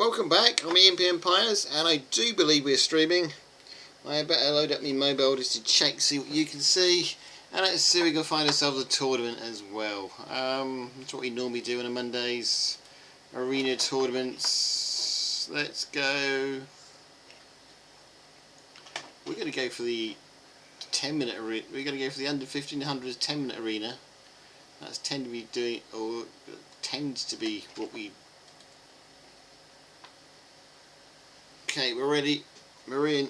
welcome back. I'm EMP Empires, and I do believe we're streaming. I better load up my mobile just to check, see what you can see, and let's see if we can find ourselves a tournament as well. That's what we normally do on a Mondays. Arena tournaments. Let's go. We're going to go for the 10-minute arena. We're going to go for the under 1500s 10-minute arena. That's tend to be doing, or tends to be what we. Okay, we're ready. We're in.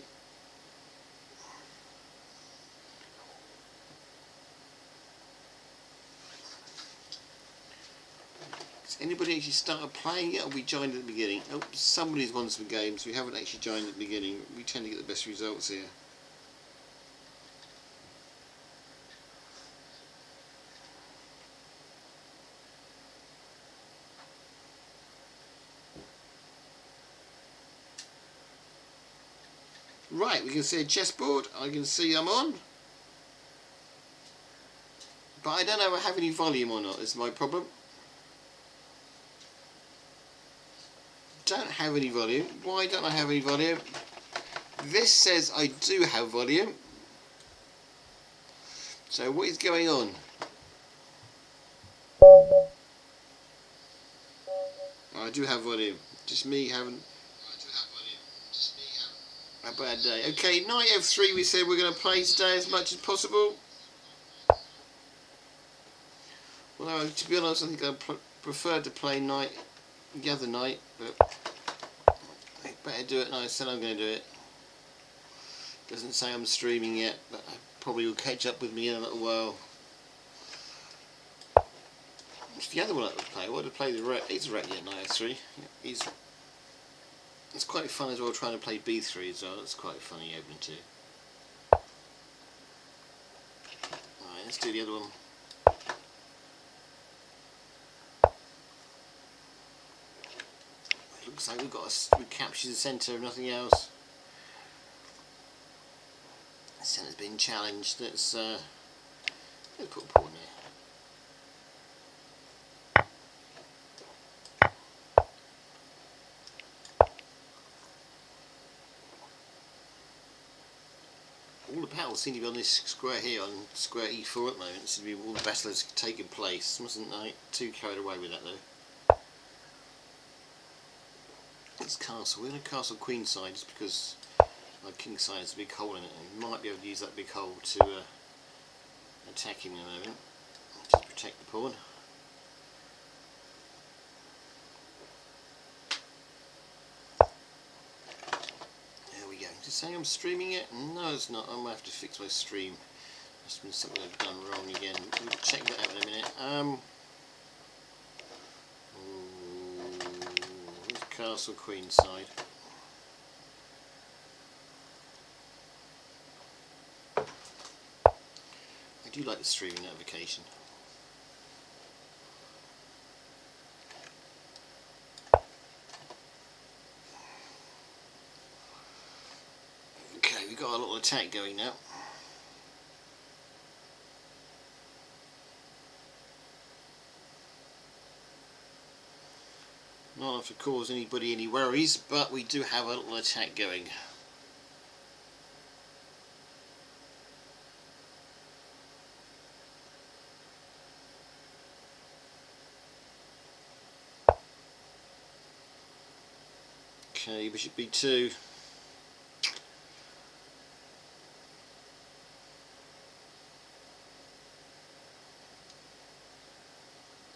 Has anybody actually started playing yet, or we joined at the beginning? Oh, somebody's won some games. We haven't actually joined at the beginning. We tend to get the best results here. Right, we can see a chessboard. I can see I'm on. But I don't know if I have any volume or not, is my problem. Don't have any volume. Why don't I have any volume? This says I do have volume. So what is going on? I do have volume. Just me having a bad day. Okay, Nf3 we said we're going to play today as much as possible. Although, to be honest, I think I preferred to play the other night, but I better do it now. I said I'm going to do it. Doesn't say I'm streaming yet, but I probably will catch up with me in a little while. What's the other one I would play? I want to play the red. It's red, yeah, Nf3. Yeah, it's quite fun as well trying to play B3 as well. It's quite funny opening too. Alright, let's do the other one. It looks like we captured the centre, if nothing else. The centre's been challenged. Let's put a pawn there. All the battles seem to be on this square here, on square E4 at the moment. Seem to be all the battles taking place. Mustn't I too carried away with that though. It's castle. We're in a castle queen side just because my king side has a big hole in it, and might be able to use that big hole to attack him in a moment. Just protect the pawn. Saying I'm streaming it? No, it's not. I might have to fix my stream. Must have been something I've done wrong again. We'll check that out in a minute. Where's castle queen side? I do like the streaming notification. We've got a little attack going now. Not enough to cause anybody any worries, but we do have a little attack going. Okay, bishop b2.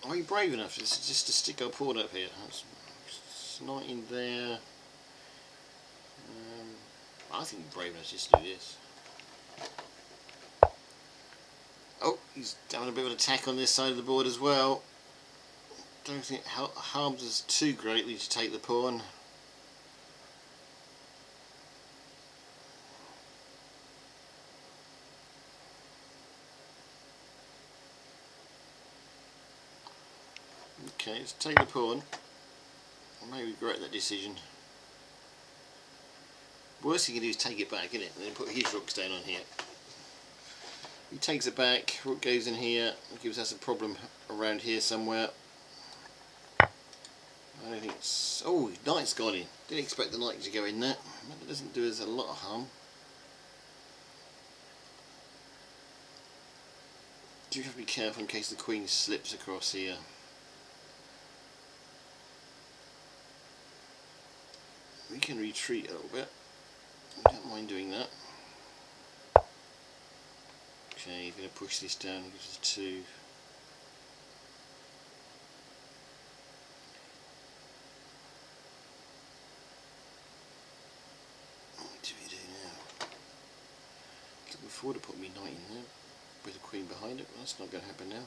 Are you brave enough just to stick our pawn up here? It's not in there. I think you're brave enough just to do this. Oh, he's having a bit of an attack on this side of the board as well. Don't think it harms us too greatly to take the pawn. Okay, let's take the pawn. I may regret that decision. Worst thing you can do is take it back, isn't it? And then put his rooks down on here. He takes it back, rook goes in here, it gives us a problem around here somewhere. I don't think it's... Oh, night's gone in. Didn't expect the night to go in there. That doesn't do us a lot of harm. Do have to be careful in case the queen slips across here. We can retreat a little bit. I don't mind doing that. Okay, he's going to push this down, gives us 2. What do we do now? Looking forward to put me knight in there with a queen behind it, but that's not going to happen now.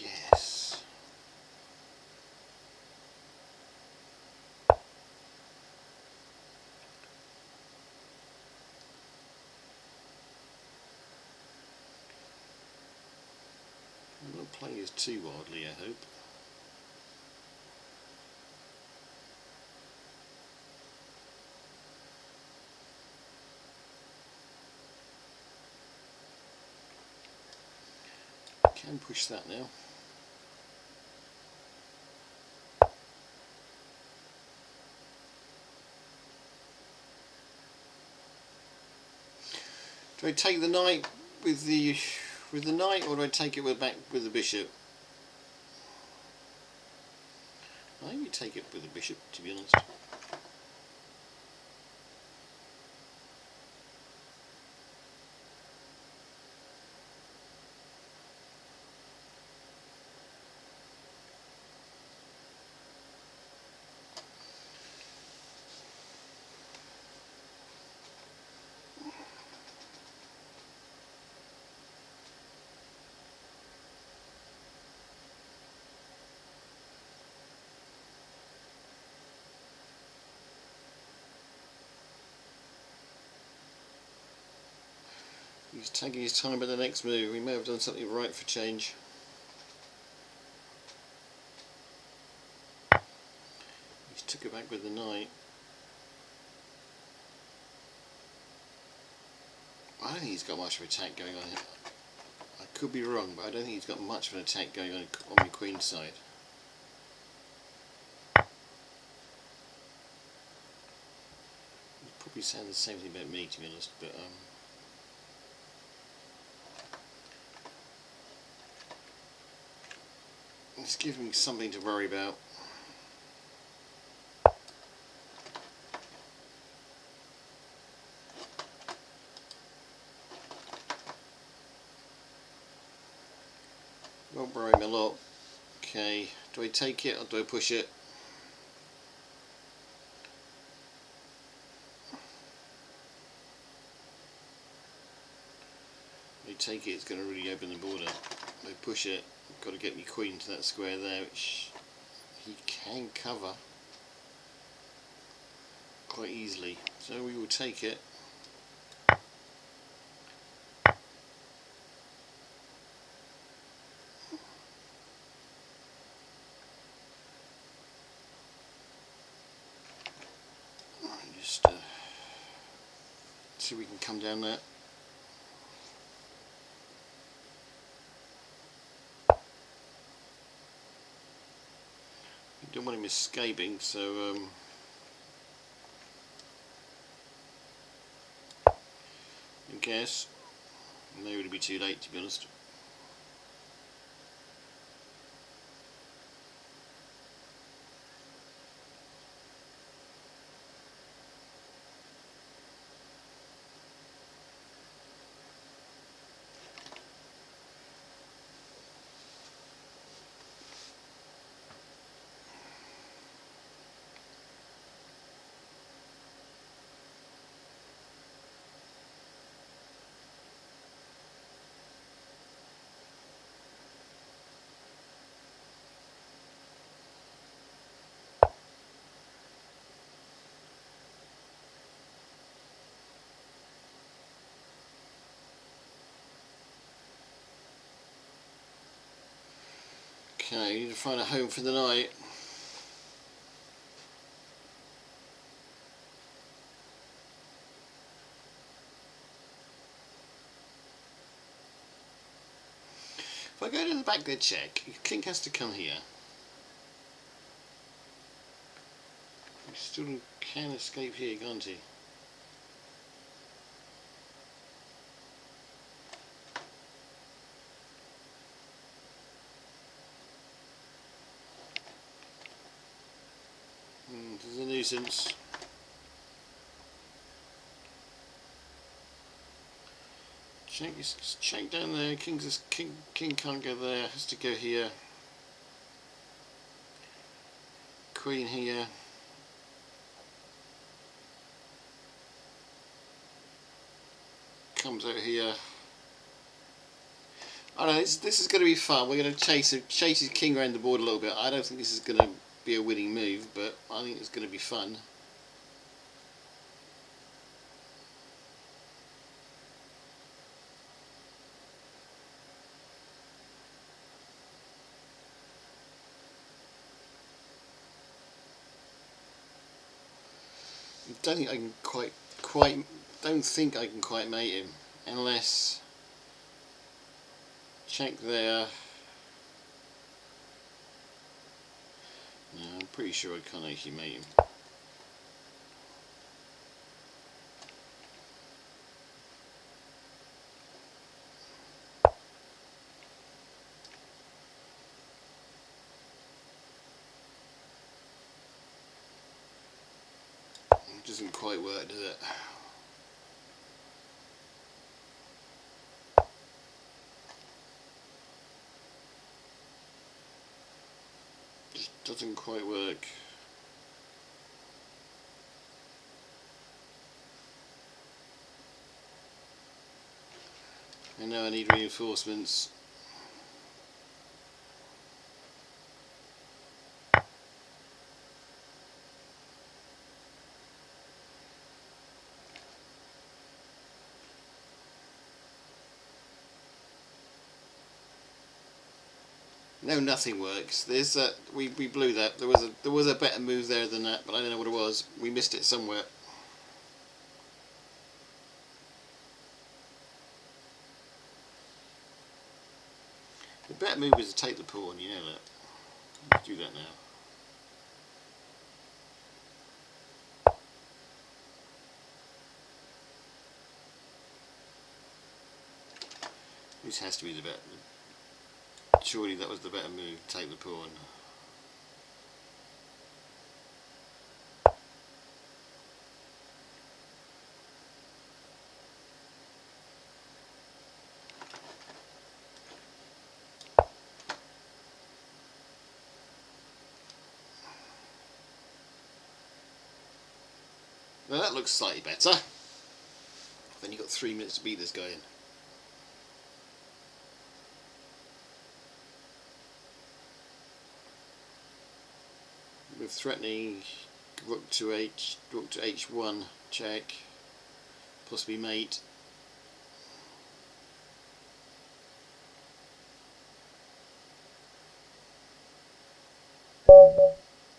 Yes. I'm not playing this too wildly, I hope. Can push that now. Do I take the knight with the knight, or do I take it back with the bishop? I think you take it with the bishop, to be honest. He's taking his time at the next move. We may have done something right for change. He's took it back with the knight. I don't think he's got much of an attack going on here. I could be wrong, but I don't think he's got much of an attack going on the queen's side. He's probably saying the same thing about me, to be honest, but it's giving me something to worry about. Won't worry me a lot. Okay, do I take it or do I push it? If I take it, it's going to really open the border. If I push it, I've got to get my queen to that square there, which he can cover quite easily. So we will take it. Just see if we can come down there. Don't want him escaping, so I guess maybe it'll be too late, to be honest. Okay, need to find a home for the night. I go to the back there, check, king has to come here. He still can escape here, can't he? This is a nuisance. Check down there. King can't go there. Has to go here. Queen here. Comes out here. I don't know. This is going to be fun. We're going to chase his king around the board a little bit. I don't think this is going to be a winning move, but I think it's going to be fun. Don't think I can quite mate him unless check there. No, I'm pretty sure I can't actually mate him. It doesn't quite work, does it? Just doesn't quite work. I know I need reinforcements. No, nothing works. There's we blew that. There was a better move there than that, but I don't know what it was. We missed it somewhere. The better move was to take the pawn. You know that. Let's do that now. This has to be the better. Surely that was the better move. Take the pawn. Now that looks slightly better. Then you've got 3 minutes to beat this guy in. With threatening rook to h1, check, possibly mate.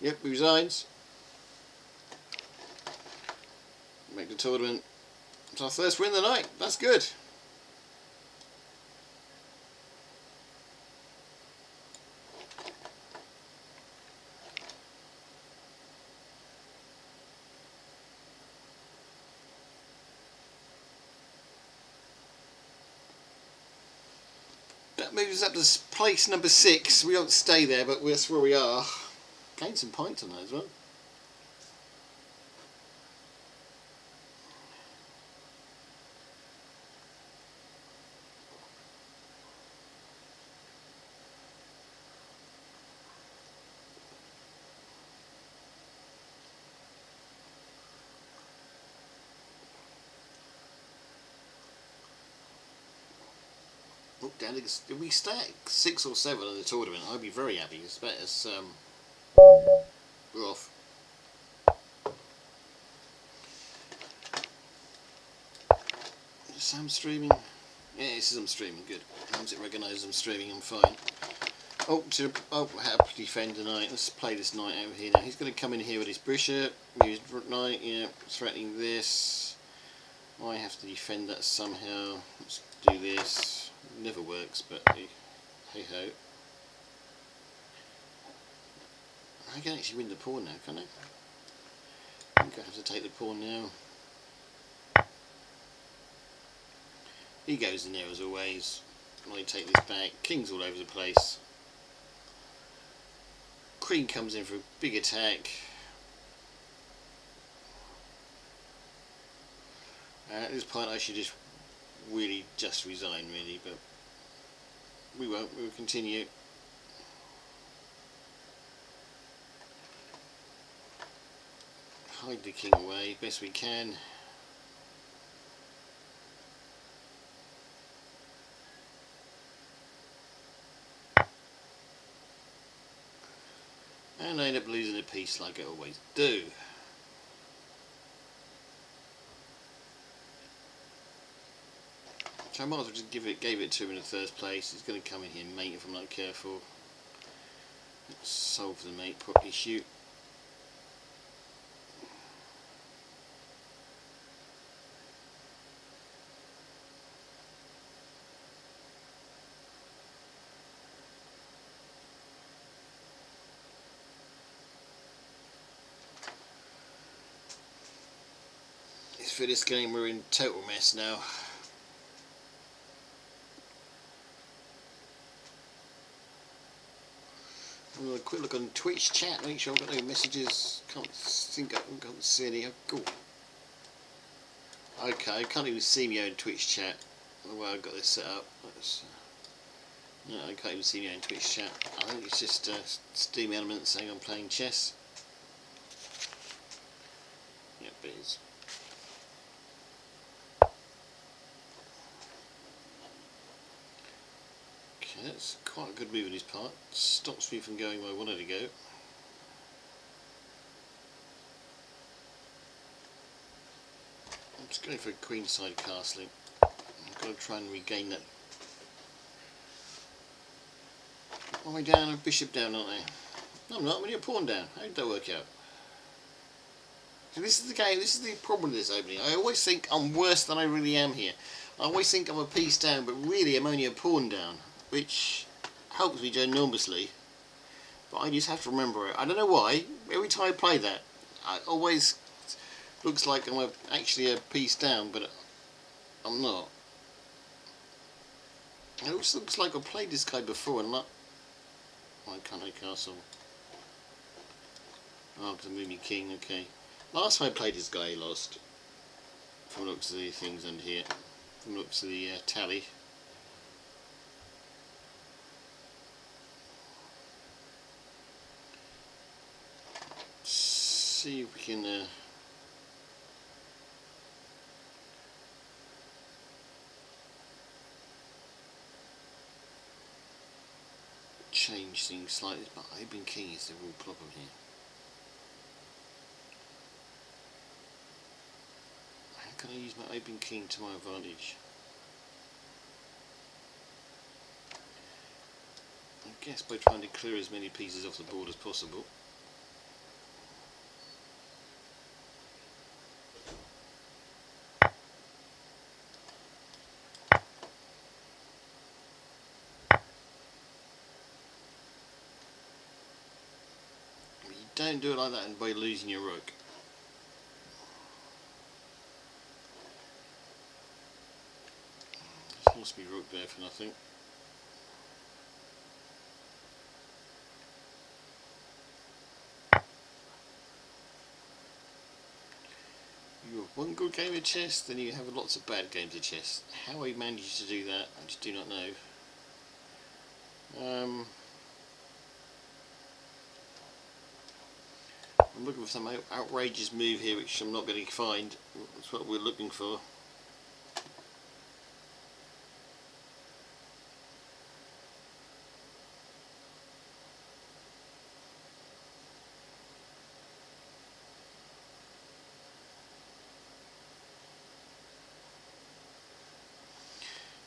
Yep, he resigns. Make the tournament. It's our first win of the night. That's good. That moves us up to place number 6. We won't stay there, but that's where we are. Gained some points on that as well. Look down, if we stay at 6 or 7 in the tournament, I'd be very happy. It's better as we're off. Is Sam streaming? Yeah, it says I'm streaming, good. As long as it recognises I'm streaming, I'm fine. Oh, how to defend tonight. Let's play this knight over here now. He's going to come in here with his bishop, use knight, yeah, threatening this. I have to defend that somehow. Let's do this. Never works, but hey ho. I can actually win the pawn now, can't I? I think I have to take the pawn now. He goes in there as always. I take this back. King's all over the place. Queen comes in for a big attack. At this point I should just resign really, but we won't. We will continue. Hide the king away best we can. And I end up losing a piece like I always do. So I might as well just gave it to him in the first place. He's going to come in here and mate if I'm not careful. Let's solve the mate issue. For this game we're in total mess now. I'll have a quick look on Twitch chat, make sure I've got no messages. Can't see any. Cool. Okay, I can't even see me on Twitch chat. The way I've got this set up. No, I can't even see me on Twitch chat. I think it's just Steam Elements saying I'm playing chess. Yep, it is. Okay, that's quite a good move on his part. Stops me from going where I wanted to go. I'm just going for a queenside castling. I've got to try and regain that. Am I down? A bishop down, aren't I? No, I'm not. I'm only a pawn down. How did that work out? So this is the game. This is the problem with this opening. I always think I'm worse than I really am here. I always think I'm a piece down, but really I'm only a pawn down, which helps me enormously. But I just have to remember it. I don't know why. Every time I play that, it always looks like I'm actually a piece down, but I'm not. It also looks like I've played this guy before, and I'm not. Why can't I castle? Oh, because I moved my king. Okay. Last time I played this guy, I lost. From the looks of the things under here. From the looks of the tally. See if we can change things slightly, but open king is the real problem here. How can I use my open king to my advantage? I guess by trying to clear as many pieces off the board as possible. Don't do it like that and by losing your rook. Just lost me rook there for nothing. You have one good game of chess, then you have lots of bad games of chess. How I managed to do that, I just do not know. I'm looking for some outrageous move here which I'm not going to find. That's what we're looking for.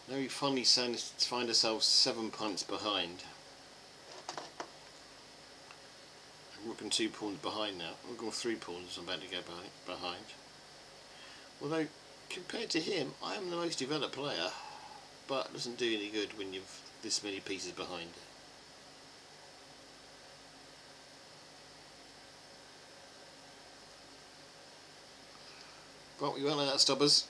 Now we finally find ourselves 7 points behind. Rook and 2 pawns behind now. Rook and 3 pawns I'm about to go behind. Although, compared to him, I am the most developed player. but it doesn't do any good when you've this many pieces behind. But we won't let that stop us.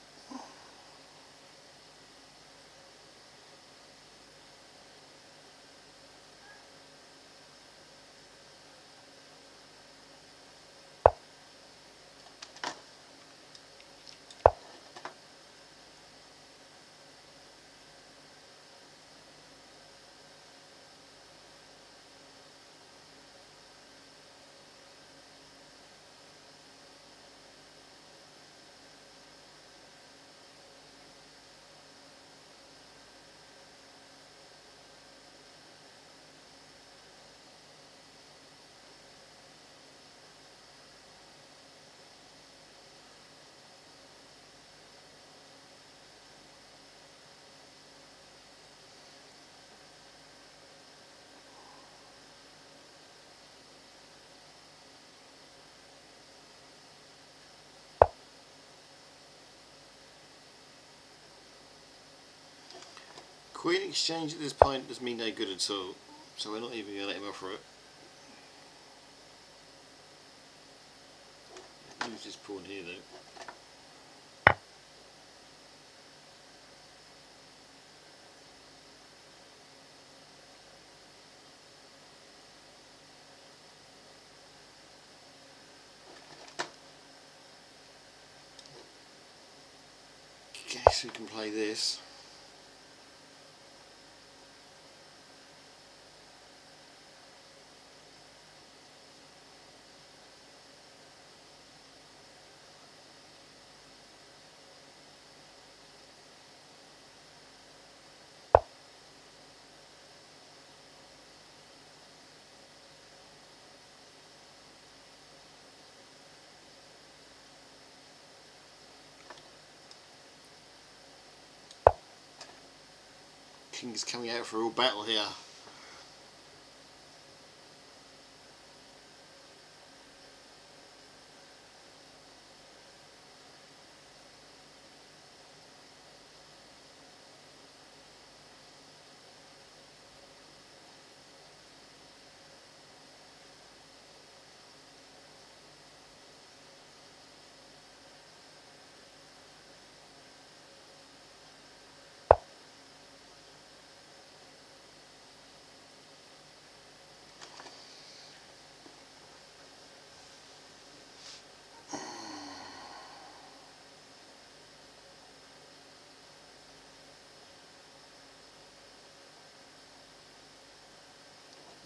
Queen exchange at this point does me no good at all, so we're not even going to let him offer it. Use this pawn here though. Guess we can play this. King's coming out for all battle here.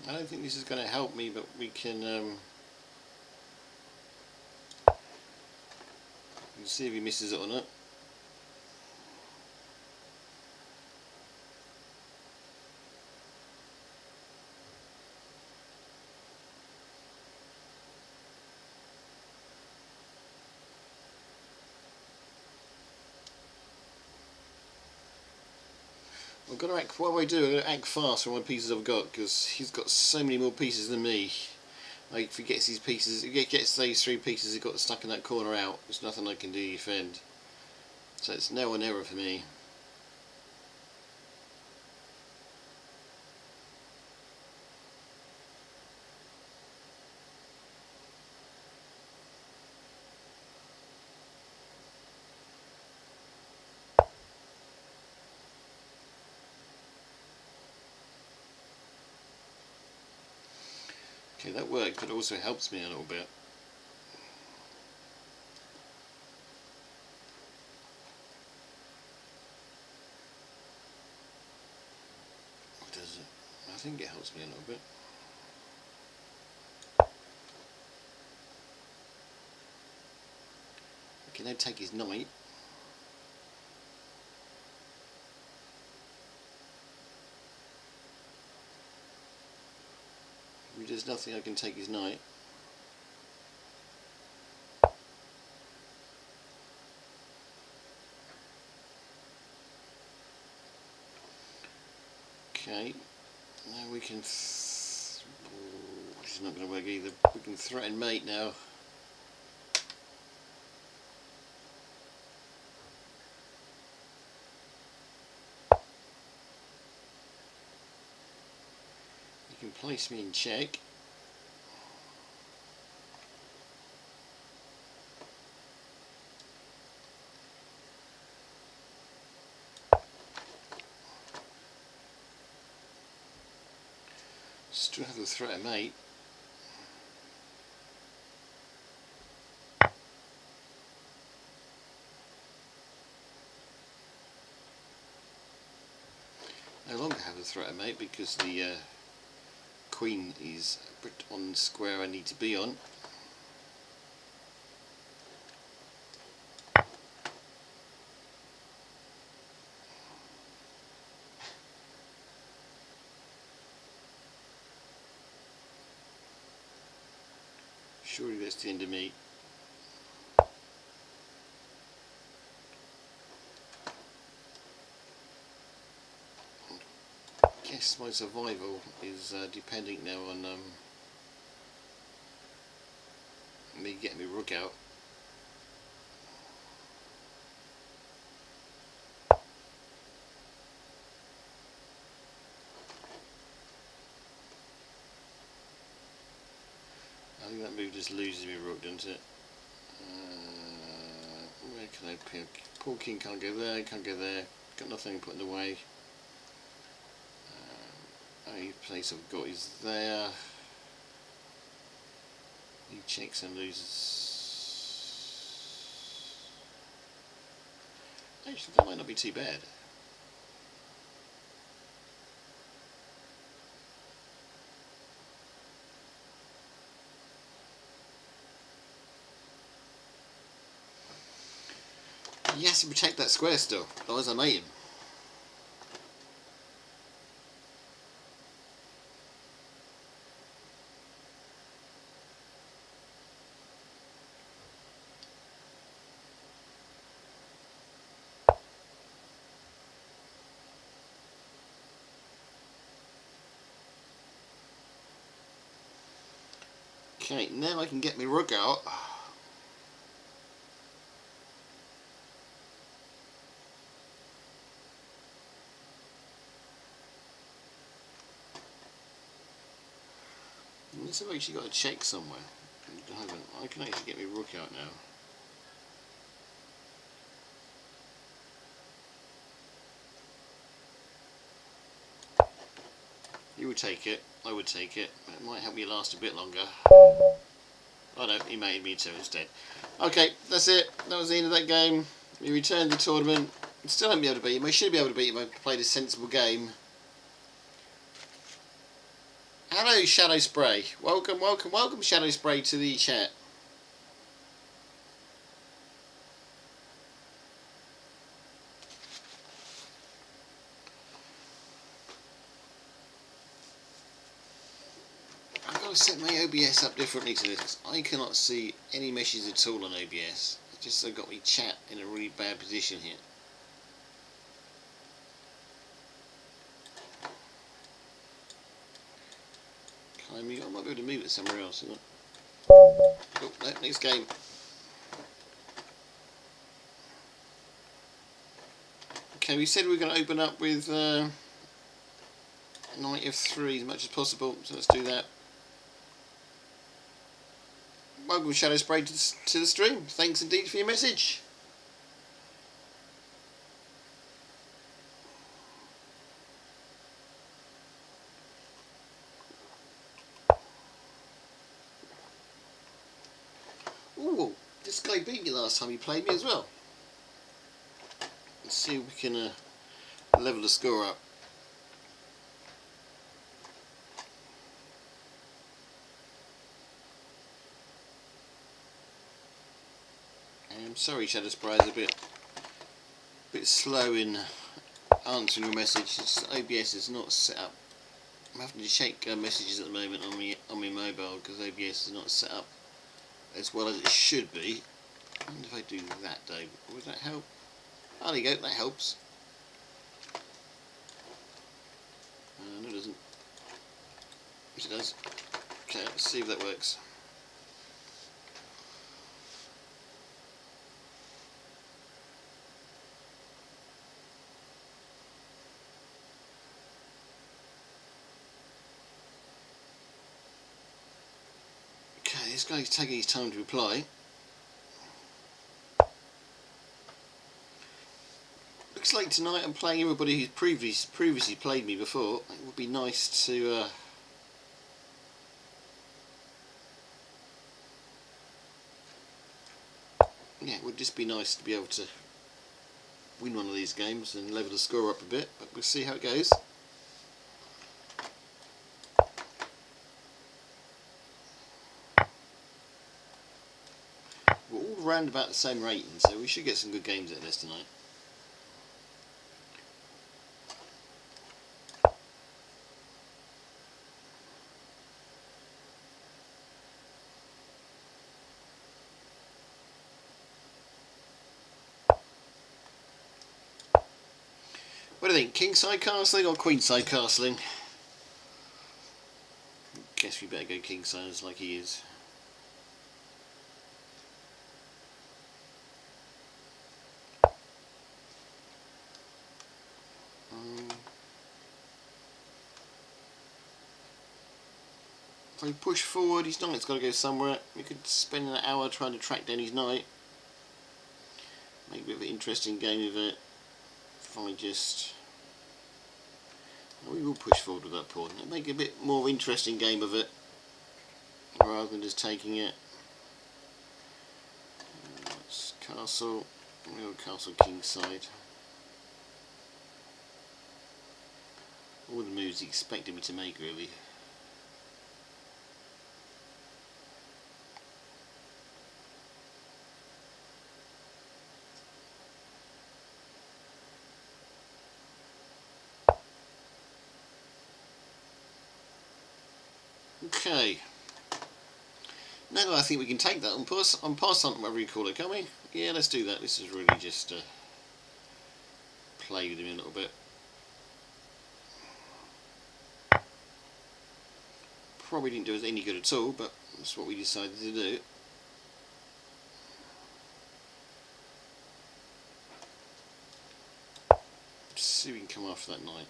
I don't think this is going to help me, but we can see if he misses it or not. I've got to act, what do I do? I've got to act fast for my pieces I've got, because he's got so many more pieces than me. Like, if he gets these pieces, if he gets these 3 pieces he's got stuck in that corner out, there's nothing I can do to defend. So it's now or never for me. Okay, that worked, but it also helps me a little bit. Or does it? I think it helps me a little bit. I can now take his knight. If there's nothing, I can take his knight. Okay, now we can. This is not going to work either. We can threaten mate now. place me in check. Still have the threat of mate. No longer have the threat of mate because the queen is on the square I need to be on. Surely that's the end of me. I guess my survival is depending now on me getting my rook out. I think that move just loses me rook, doesn't it? Where can I pick? Poor king can't go there, can't go there. Got nothing put in the way. Only place I've got is there. He checks and loses. Actually, that might not be too bad. He has to protect that square still, otherwise I mate him. Okay, now I can get my rook out. Unless I've actually got a check somewhere. I haven't. I can actually get my rook out now. You would take it. I would take it. It might help me last a bit longer. Oh no, he mated me too instead. Okay, that's it. That was the end of that game. We returned the tournament. Still haven't been able to beat him. I should be able to beat him. I played a sensible game. Hello, Shadow Spray. Welcome, welcome, welcome, Shadow Spray, to the chat. I've got to set my OBS up differently to this because I cannot see any meshes at all on OBS. It's just I've got my chat in a really bad position here. Can I move? I might be able to move it somewhere else. Isn't it? Oh, no, next game. Okay, we said we were going to open up with Nf3 as much as possible, so let's do that. Welcome, Shadow Spray, to the stream. Thanks indeed for your message. Ooh, this guy beat me last time he played me as well. Let's see if we can level the score up. I'm sorry, Shadow Spray, is a bit slow in answering your message. OBS is not set up. I'm having to check messages at the moment on my mobile because OBS is not set up as well as it should be. I wonder if I do that, Dave. Would that help? Oh, there you go. That helps. No, it doesn't. Yes, it does. Okay, let's see if that works. this guy's taking his time to reply. Looks like tonight I'm playing everybody who's previously played me before. It would be nice to yeah, it would just be nice to be able to win one of these games and level the score up a bit, but we'll see how it goes. We're all around about the same rating, so we should get some good games out of this tonight. What do you think? Kingside castling or queenside castling? Guess we better go kingside like he is. If I push forward, his knight's got to go somewhere. We could spend an hour trying to track down his knight. Make a bit of an interesting game of it. If I just... we will push forward with that pawn. Make a bit more interesting game of it, rather than just taking it. That's castle. We'll go castle kingside. All the moves he expected me to make, really. Okay. Now I think we can take that and pass on whatever you call it, can't we? Yeah, let's do that. This is really just play with him a little bit. Probably didn't do us any good at all, but that's what we decided to do. Let's see if we can come after that knight.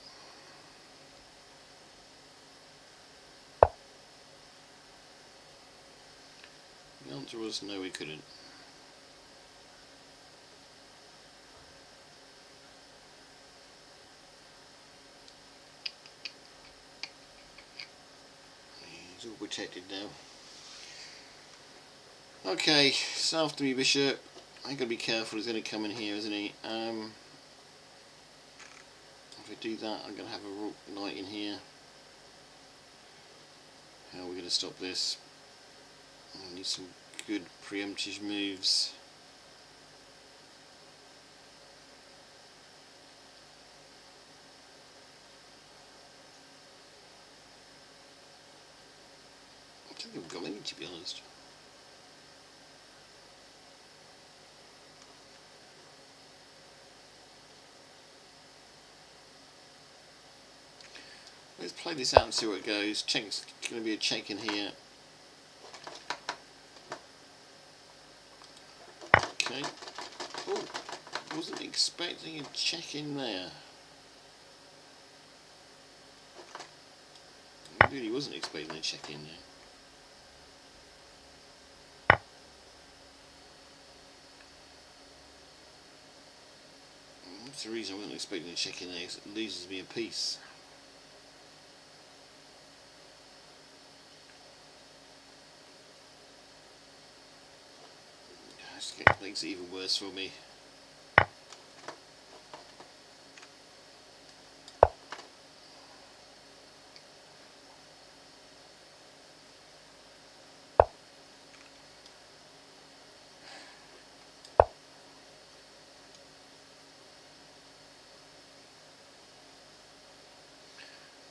The answer was no, we couldn't. He's all protected now. Okay, so after me bishop. I gotta be careful, he's gonna come in here, isn't he? If I do that, I'm gonna have a rook knight in here. How are we gonna stop this? I need some good preemptive moves. I don't think we've got any, to be honest. Let's play this out and see where it goes. Check's going to be a check in here. Okay. Oh, wasn't expecting a check in there. I really wasn't expecting a check in there. That's the reason I wasn't expecting a check in there, because it loses me a piece. It makes it even worse for me.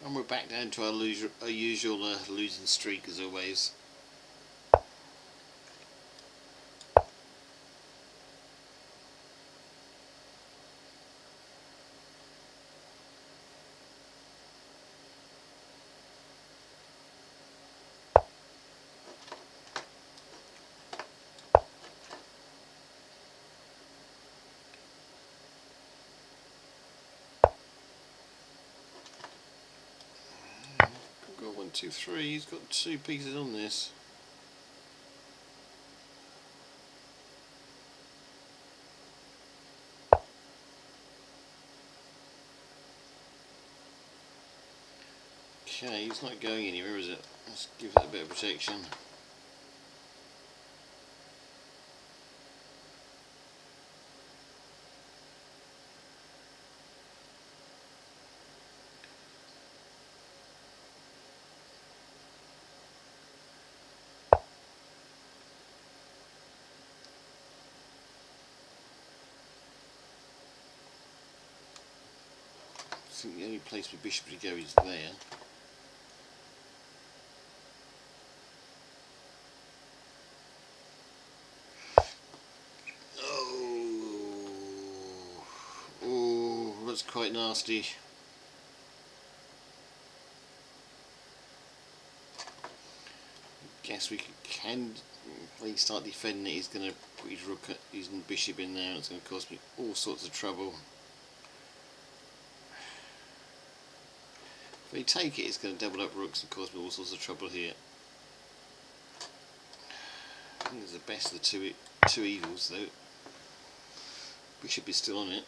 And we're back down to our usual losing streak as always. Got 1, 2, 3. He's got 2 pieces on this. Okay, he's not going anywhere, is it? Let's give it a bit of protection. I think the only place for bishop to go is there. Oh, that's quite nasty. Guess we can. When he start defending it, he's going to put his rook, his bishop in there, and it's going to cause me all sorts of trouble. If we take it, it's going to double up rooks and cause me all sorts of trouble here. I think it's the best of the two evils, though. Bishop is still on it.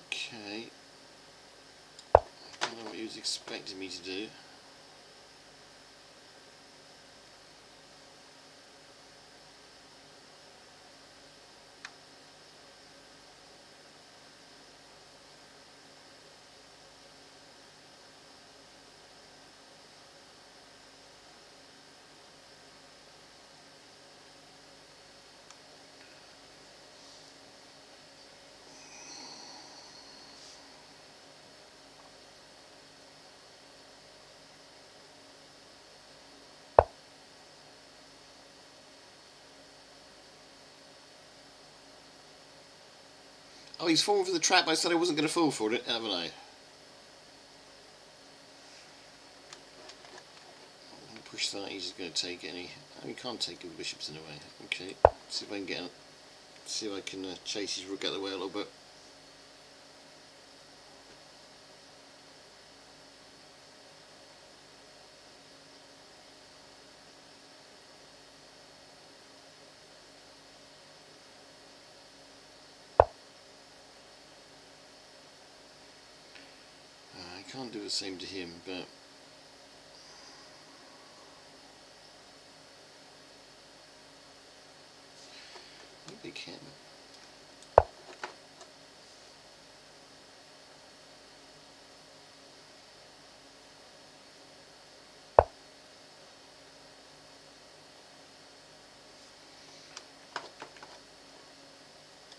Okay. I don't know what he was expecting me to do. Oh, he's fallen for the trap. I said I wasn't going to fall for it, haven't I? Push that, he's just going to take any. Oh, he can't take the bishops in a way. Okay, see if I can get. See if I can chase his rook out of the way a little bit. I can't do the same to him, but maybe he can.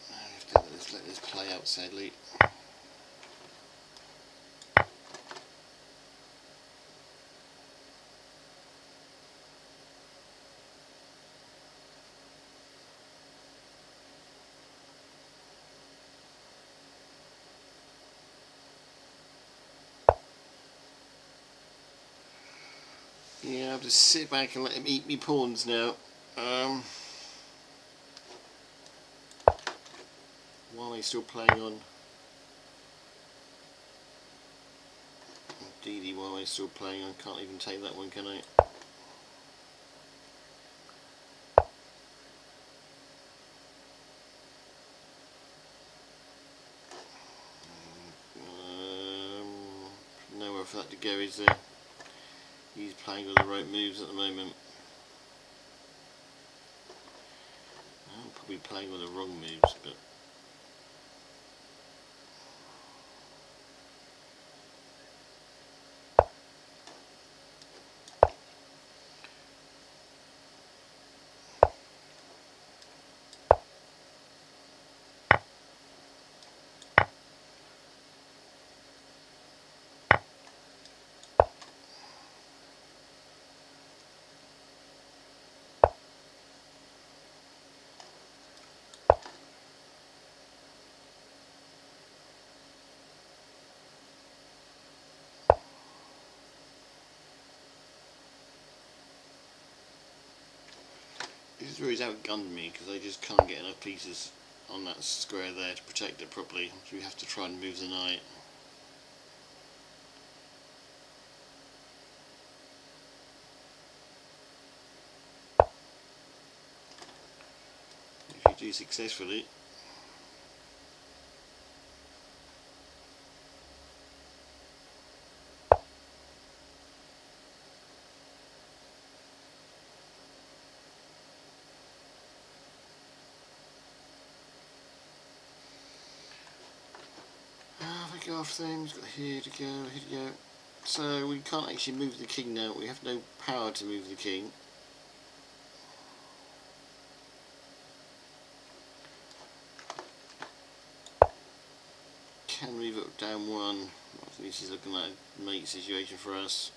I have to let this play out, sadly. Yeah, I have to sit back and let him eat me pawns now. While he's still playing on DD, while he's still playing on, can't even take that one, can I? Nowhere for that to go, is there? He's playing with the right moves at the moment. I'm probably playing with the wrong moves, but this is where he's outgunned me because I just can't get enough pieces on that square there to protect it properly. So we have to try and move the knight. do successfully. If I go off then, we've got here to go, here to go. So we can't actually move the king now, we have no power to move the king. Can move it down one. I think this is looking like a mate situation for us.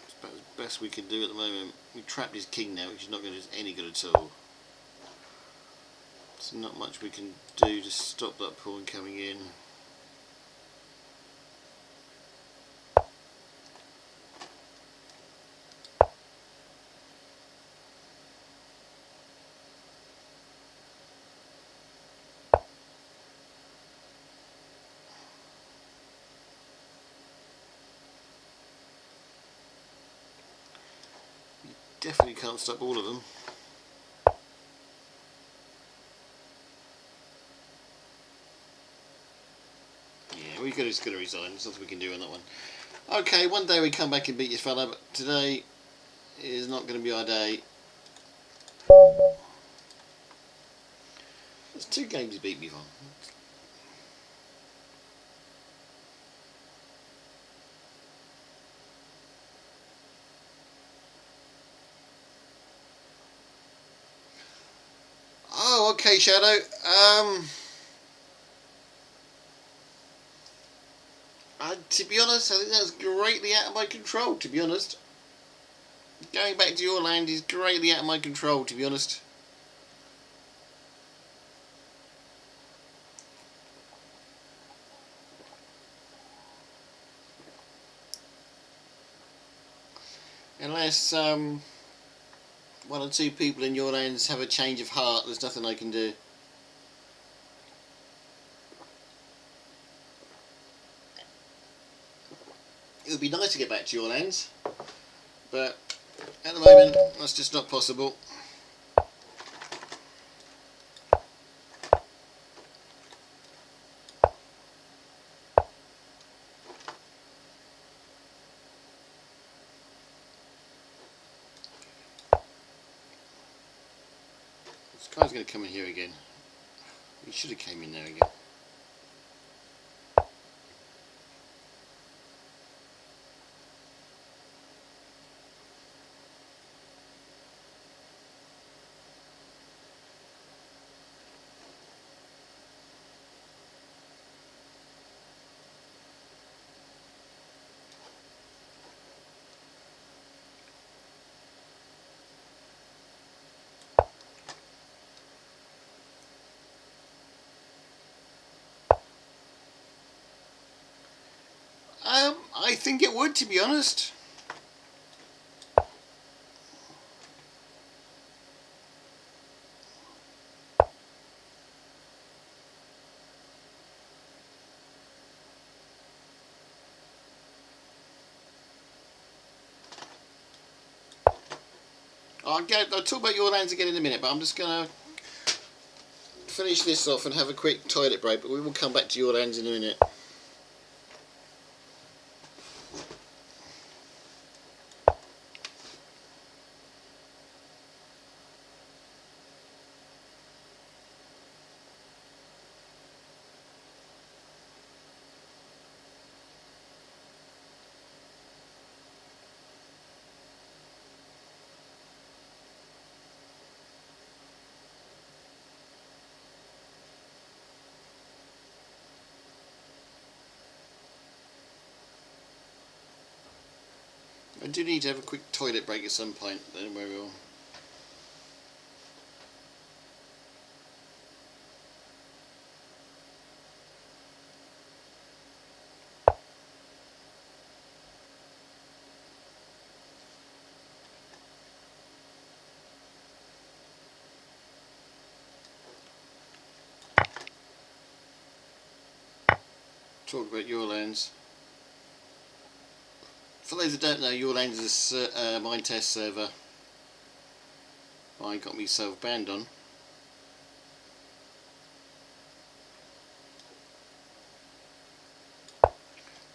It's about as best we can do at the moment. We've trapped his king now, which is not going to do us any good at all. There's not much we can do to stop that pawn coming in. Definitely can't stop all of them. Yeah, we're just going to resign. There's nothing we can do on that one. Okay, one day we come back and beat this fella, but today is not going to be our day. There's 2 games he beat me on. Oh, okay, Shadow. To be honest, I think that's greatly out of my control, to be honest. Going back to your land is greatly out of my control, to be honest. Unless one or two people in your lands have a change of heart, there's nothing I can do. It would be nice to get back to your lands, but at the moment that's just not possible. This guy's going to come in here again. He should have came in there again. I think it would, to be honest. I'll talk about your lands again in a minute, but I'm just going to finish this off and have a quick toilet break, but we will come back to your lands in a minute. I do need to have a quick toilet break at some point, then we will. Talk about your lands. For those that don't know, Your Lands is a mine test server I got myself banned on.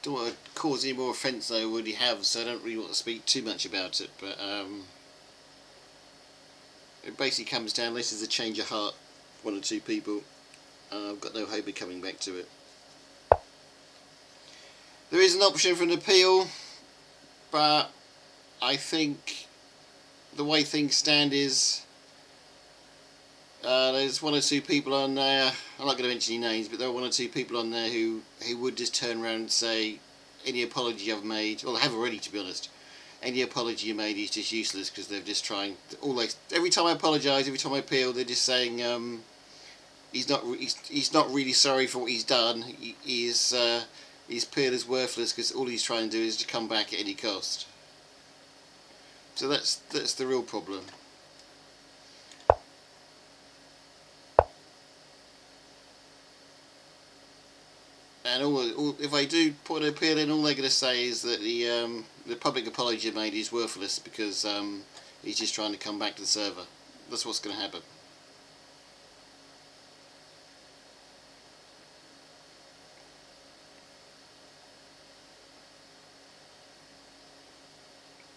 Don't want to cause any more offence than I already have, so I don't really want to speak too much about it, but it basically comes down, this is a change of heart, one or two people. I've got no hope of coming back to it. There is an option for an appeal, but I think the way things stand is there's one or two people on there, I'm not going to mention any names, but there are one or two people on there who would just turn around and say any apology I've made, well I have already to be honest, any apology you made is just useless because they're just trying, every time I apologise, every time I appeal, they're just saying he's not really sorry for what he's done, his appeal is worthless because all he's trying to do is to come back at any cost. So that's the real problem. And if I do put an appeal in, all they're going to say is that the public apology I made is worthless because he's just trying to come back to the server. That's what's going to happen.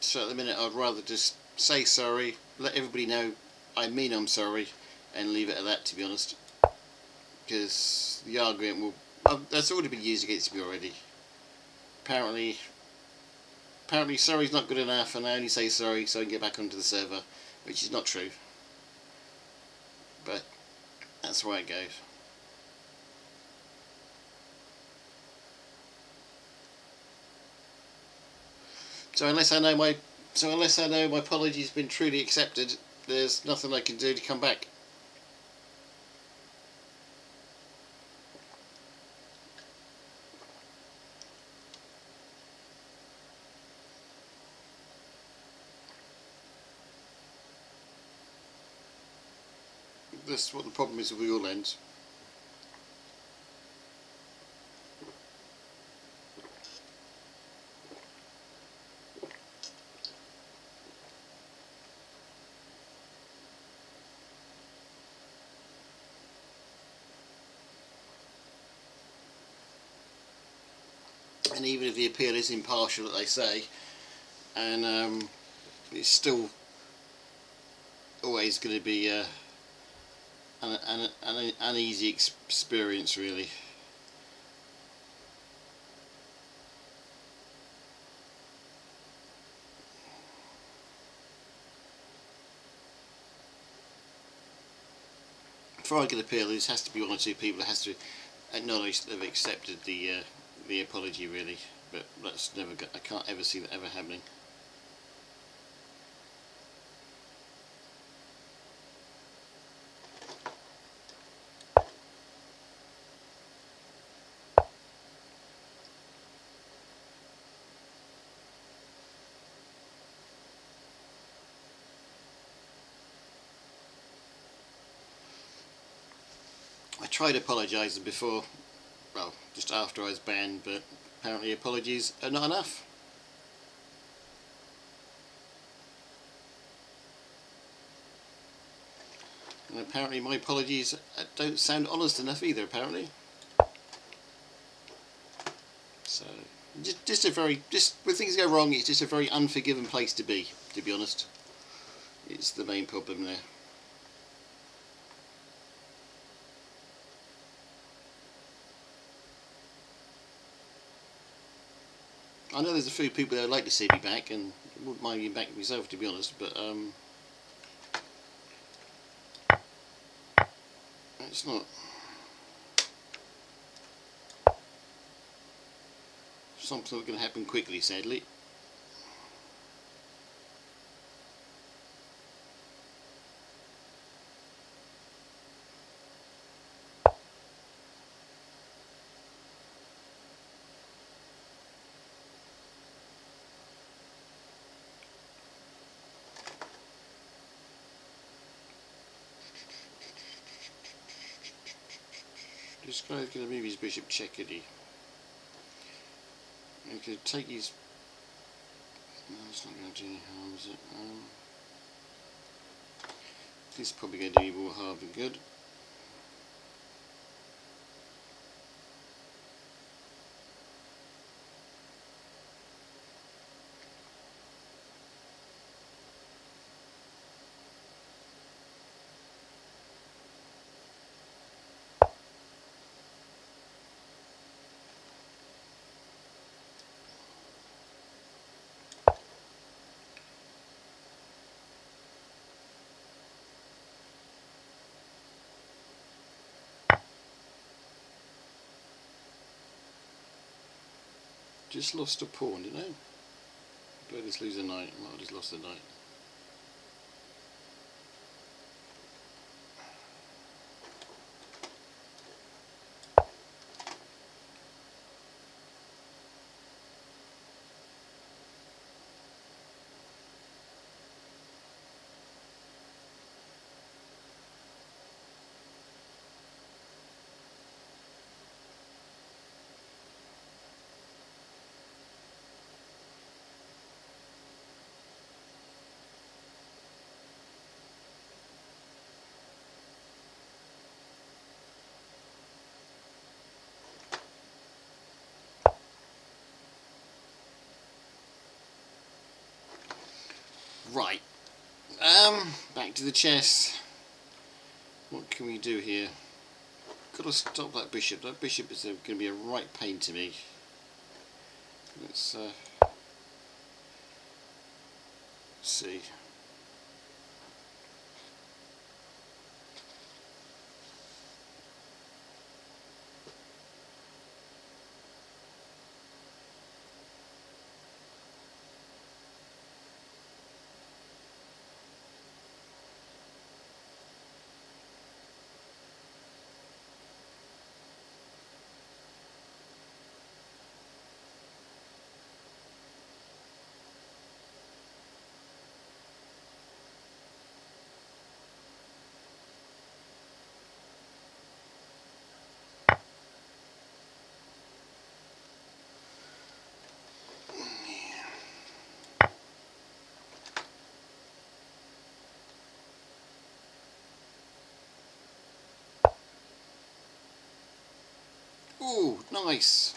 So at the minute I'd rather just say sorry, let everybody know I mean I'm sorry, and leave it at that, to be honest. Because the argument will... that's already been used against me already. Apparently sorry's not good enough and I only say sorry so I can get back onto the server, which is not true. But that's the way it goes. So unless I know my apology's been truly accepted, there's nothing I can do to come back. That's what the problem is with Your Lands. And even if the appeal is impartial, that they say, and it's still always going to be an uneasy experience, really. Before I get appeal, there has to be one or two people that has to acknowledge that they've accepted the apology, really. But that's never. I can't ever see that ever happening. I tried apologising before, well, just after I was banned, but apparently apologies are not enough. And apparently my apologies don't sound honest enough either, apparently. So, just when things go wrong, it's just a very unforgiving place to be honest. It's the main problem there. I know there's a few people that would like to see me back, and wouldn't mind being back myself, to be honest, but it's not something that's going to happen quickly, sadly. This guy's going to move his bishop checkedy. He could take his No, it's not going to do any harm, is it? This is probably going to do you more harm than good. Just lost a pawn, didn't I? Let us lose a knight. Might have just lost a knight. Right. Back to the chess. What can we do here? Got to stop that bishop. That bishop is going to be a right pain to me. Let's see. Ooh, nice.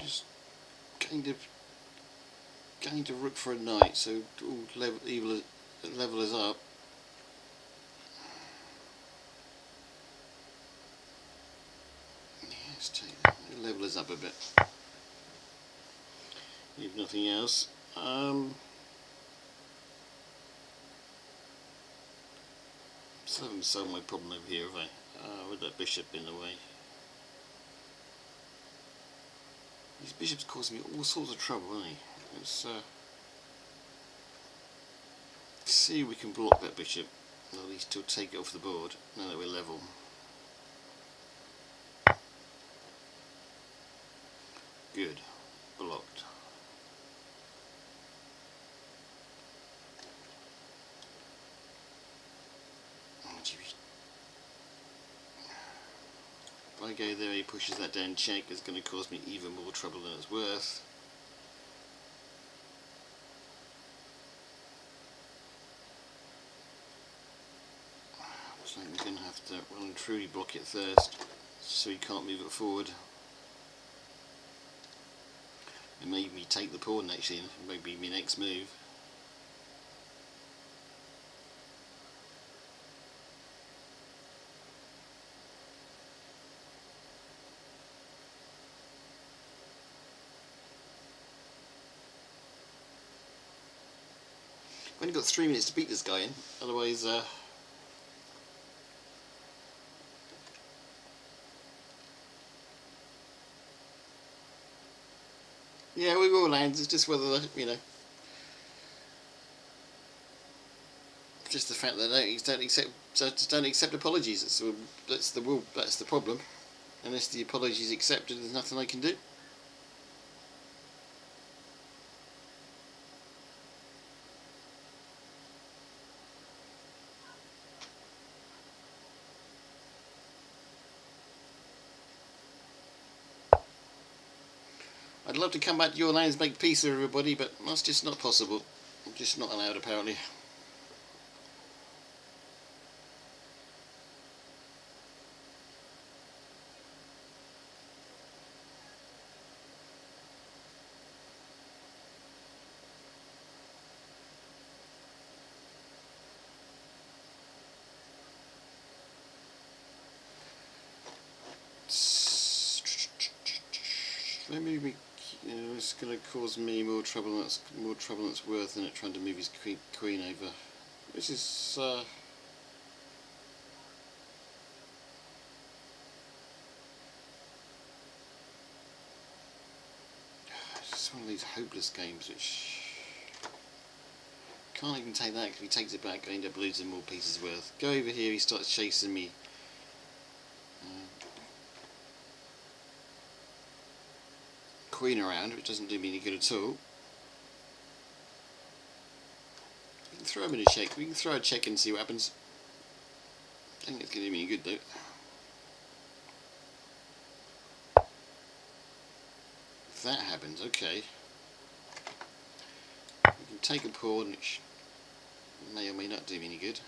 Just going to rook for a knight, so level us up. Let's take that. Level us up a bit. If nothing else. Still haven't solved my problem over here, have I? With that bishop in the way. These bishops causing me all sorts of trouble, aren't they? Let's see if we can block that bishop. Or at least to take it off the board now that we're level. Good. Blocked. If I go there, he pushes that down check, it's going to cause me even more trouble than it's worth. So we're going to have to well and truly block it first, so he can't move it forward. It made me take the pawn actually, and maybe my next move. I've only got 3 minutes to beat this guy in, otherwise yeah, we will land. It's just whether, you know, just the fact that they don't accept apologies. That's the problem. Unless the apology is accepted, there's nothing I can do. I'd love to come back to your lands and make peace with everybody, but that's just not possible. Just not allowed, apparently. Maybe it's going to cause me more trouble than it's worth, in it, trying to move his queen over. This is it's one of these hopeless games which can't even take that, because if he takes it back I end up losing more pieces worth. Go over here, he starts chasing me. Queen around, which doesn't do me any good at all. We can throw him in a check. We can throw a check and see what happens. I think it's going to do me any good though. If that happens, okay. We can take a pawn, which may or may not do me any good.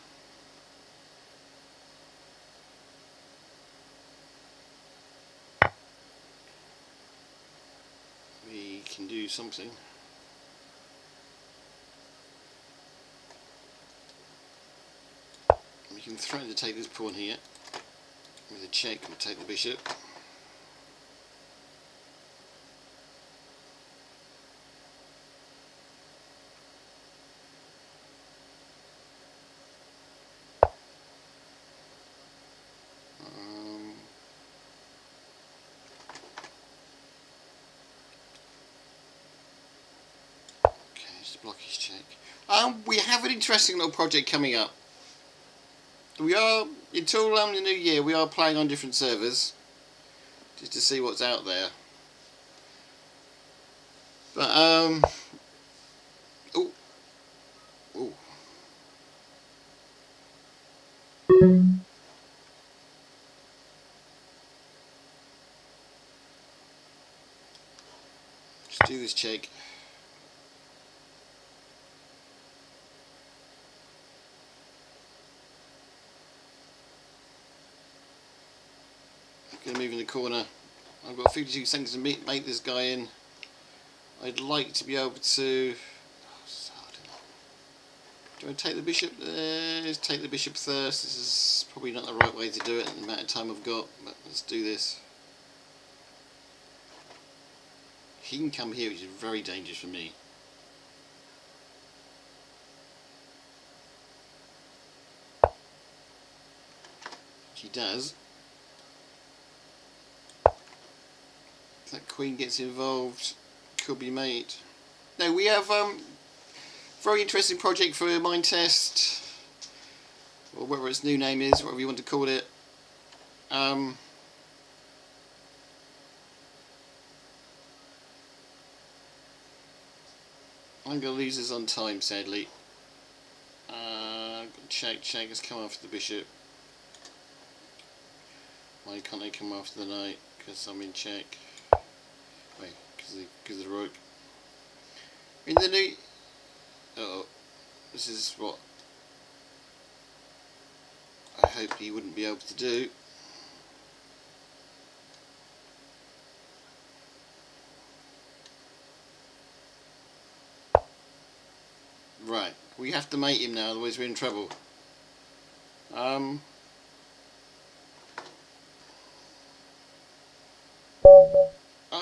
We can do something. We can threaten to take this pawn here. With a check, we'll take the bishop. Block his check. We have an interesting little project coming up. We are, until the new year, we are playing on different servers just to see what's out there. But oh, let's do this check. Going to move in the corner. I've got 52 seconds to make this guy in. I'd like to be able to. Do I take the bishop? Let's take the bishop first. This is probably not the right way to do it in the amount of time I've got, but let's do this. He can come here, which is very dangerous for me. She does. If that queen gets involved, could be mate. No, we have very interesting project for a mind test, or whatever its new name is, whatever you want to call it. I'm going to lose this on time, sadly. Check, let's come after the bishop. Why can't I come after the knight? Because I'm in check. Wait, because of the rook. In the new... Uh-oh. This is what I hoped he wouldn't be able to do. Right, we have to mate him now, otherwise we're in trouble. I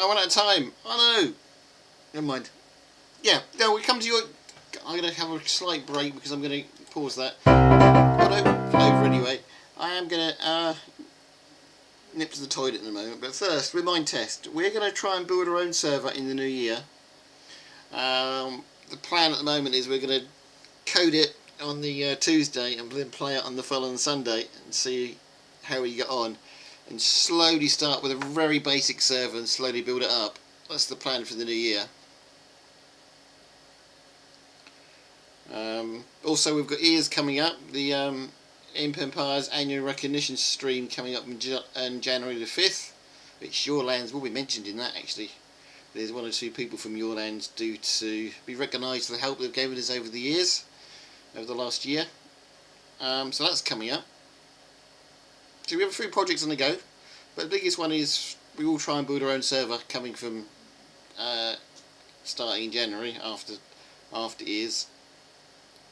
run out of time. Oh no! Never mind. Yeah, no, we come to your... I'm going to have a slight break because I'm going to pause that. Oh no, over anyway. I am going to nip to the toilet in a moment, but first, with mind test. We're going to try and build our own server in the new year. The plan at the moment is we're going to code it on the Tuesday and then play it on the following Sunday and see how we get on, and slowly start with a very basic server and slowly build it up. That's the plan for the new year. Also, we've got Ears coming up, the Imp Empire's annual recognition stream coming up on January the 5th, which your lands will be mentioned in that actually. there's one or two people from your land due to be recognised for the help they've given us over the years, over the last year. So that's coming up. So we have a few projects on the go, but the biggest one is we will try and build our own server coming from starting in January after years.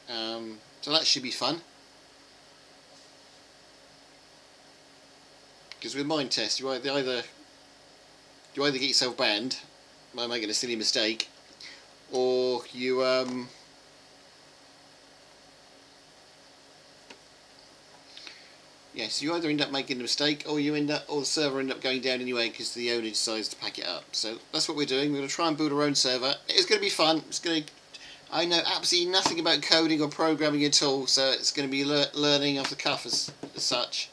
So that should be fun. Because with mind test, you either get yourself banned by making a silly mistake, or you so you either end up making a mistake, or the server end up going down anyway because the owner decides to pack it up. So that's what we're doing. We're going to try and build our own server. It's going to be fun. I know absolutely nothing about coding or programming at all, so it's going to be learning off the cuff as such.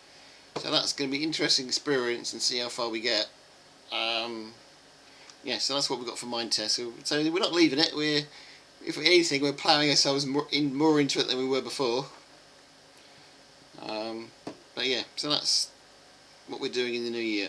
So that's going to be an interesting experience and see how far we get. So that's what we've got for mind test. So we're not leaving it. If anything, we're ploughing ourselves more into it than we were before. But yeah, so that's what we're doing in the new year.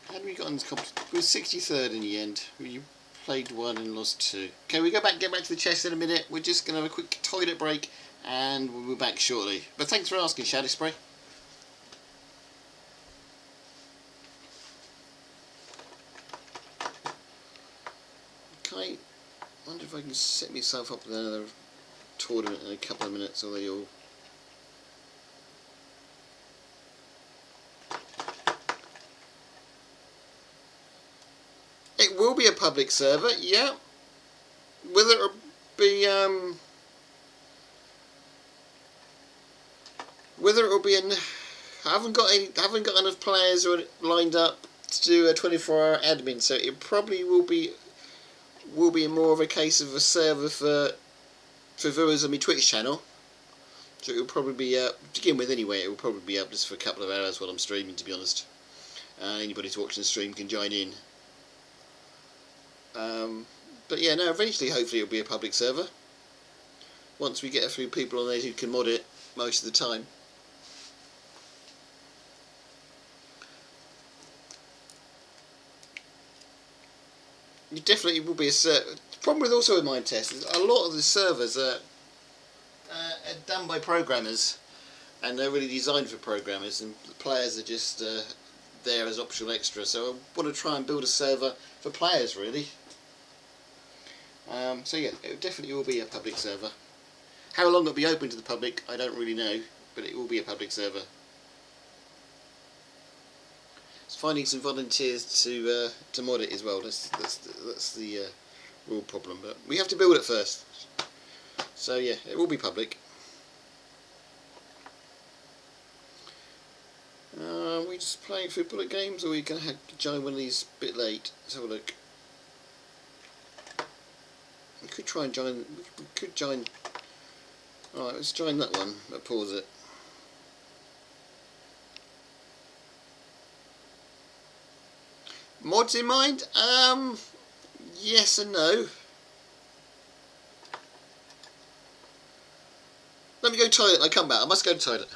How did we got on this competition? We were 63rd in the end. We played 1 and lost 2. Okay, we get back to the chest in a minute. We're just going to have a quick toilet break and we'll be back shortly. But thanks for asking, Shadow Spray. Okay, I wonder if I can set myself up with another tournament in a couple of minutes, or they all... It will be a public server, yeah. Whether it'll be I haven't got enough players lined up to do a 24-hour admin, so it probably will be more of a case of a server for viewers on my Twitch channel. So it will probably be to begin with anyway. It will probably be up just for a couple of hours while I'm streaming, to be honest. Anybody who's watching the stream can join in. But yeah, no, eventually hopefully it'll be a public server. Once we get a few people on there who can mod it most of the time. It definitely will be a server. The problem with also with mind test is a lot of the servers are done by programmers, and they're really designed for programmers, and the players are just there as optional extra. So I want to try and build a server for players, really. So yeah, it definitely will be a public server. How long it'll be open to the public, I don't really know, but it will be a public server. It's finding some volunteers to mod it as well. That's the real problem, but we have to build it first. So yeah, it will be public. Are we just playing through bullet games, or are we going to join one of these a bit late? Let's have a look. We could try and join. We could join. Alright, let's join that one, but pause it. Mods in mind? Yes and no. Let me go to the toilet and I come back. I must go to the toilet.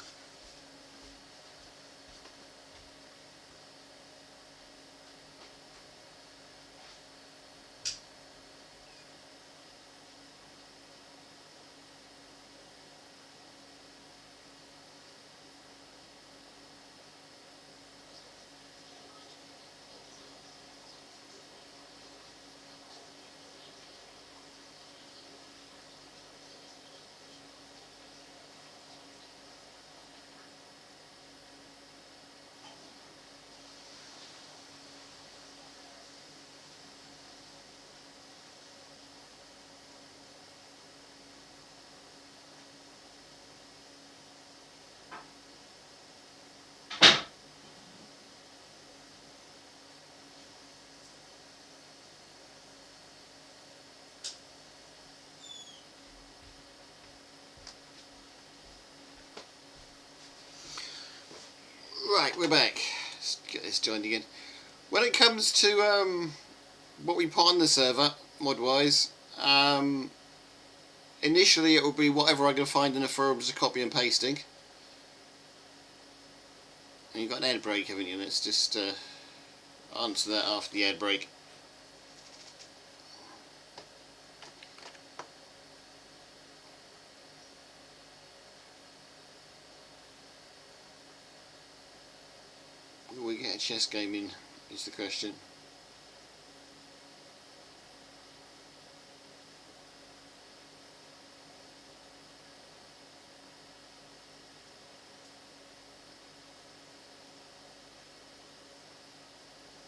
Right, we're back. Let's get this joined again. When it comes to what we put on the server, mod-wise, initially it will be whatever I can find in the forums of copy and pasting. And you've got an ad break, haven't you? Let's just answer that after the ad break. Will we get a chess game in, is the question.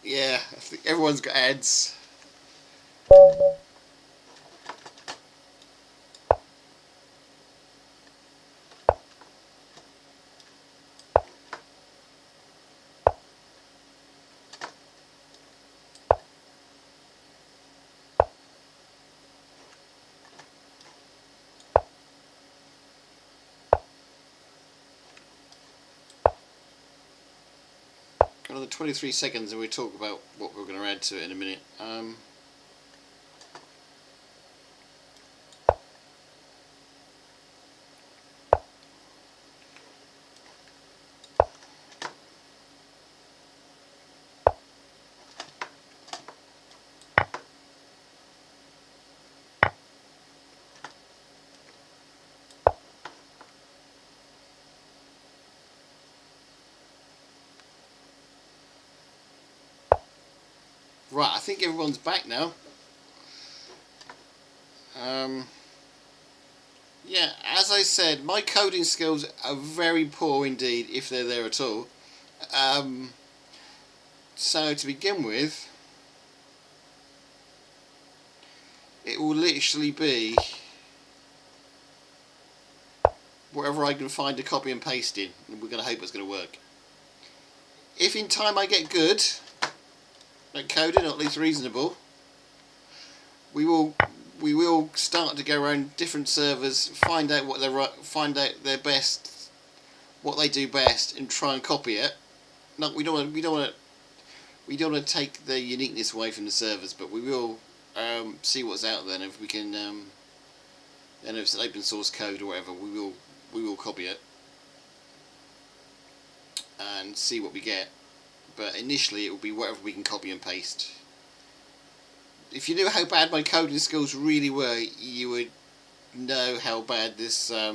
Yeah, I think everyone's got ads. Another 23 seconds and we'll talk about what we're going to add to it in a minute. Right, I think everyone's back now. Yeah, as I said, my coding skills are very poor indeed, if they're there at all. So to begin with, it will literally be whatever I can find to copy and paste in, and we're going to hope it's going to work. If in time I get good at coding, or at least reasonable, we will start to go around different servers, find out their best, what they do best, and try and copy it. No, we don't want to take the uniqueness away from the servers, but we will see what's out there, and if we can, and if it's open source code or whatever, we will copy it and see what we get. But initially, it will be whatever we can copy and paste. If you knew how bad my coding skills really were, you would know how bad this how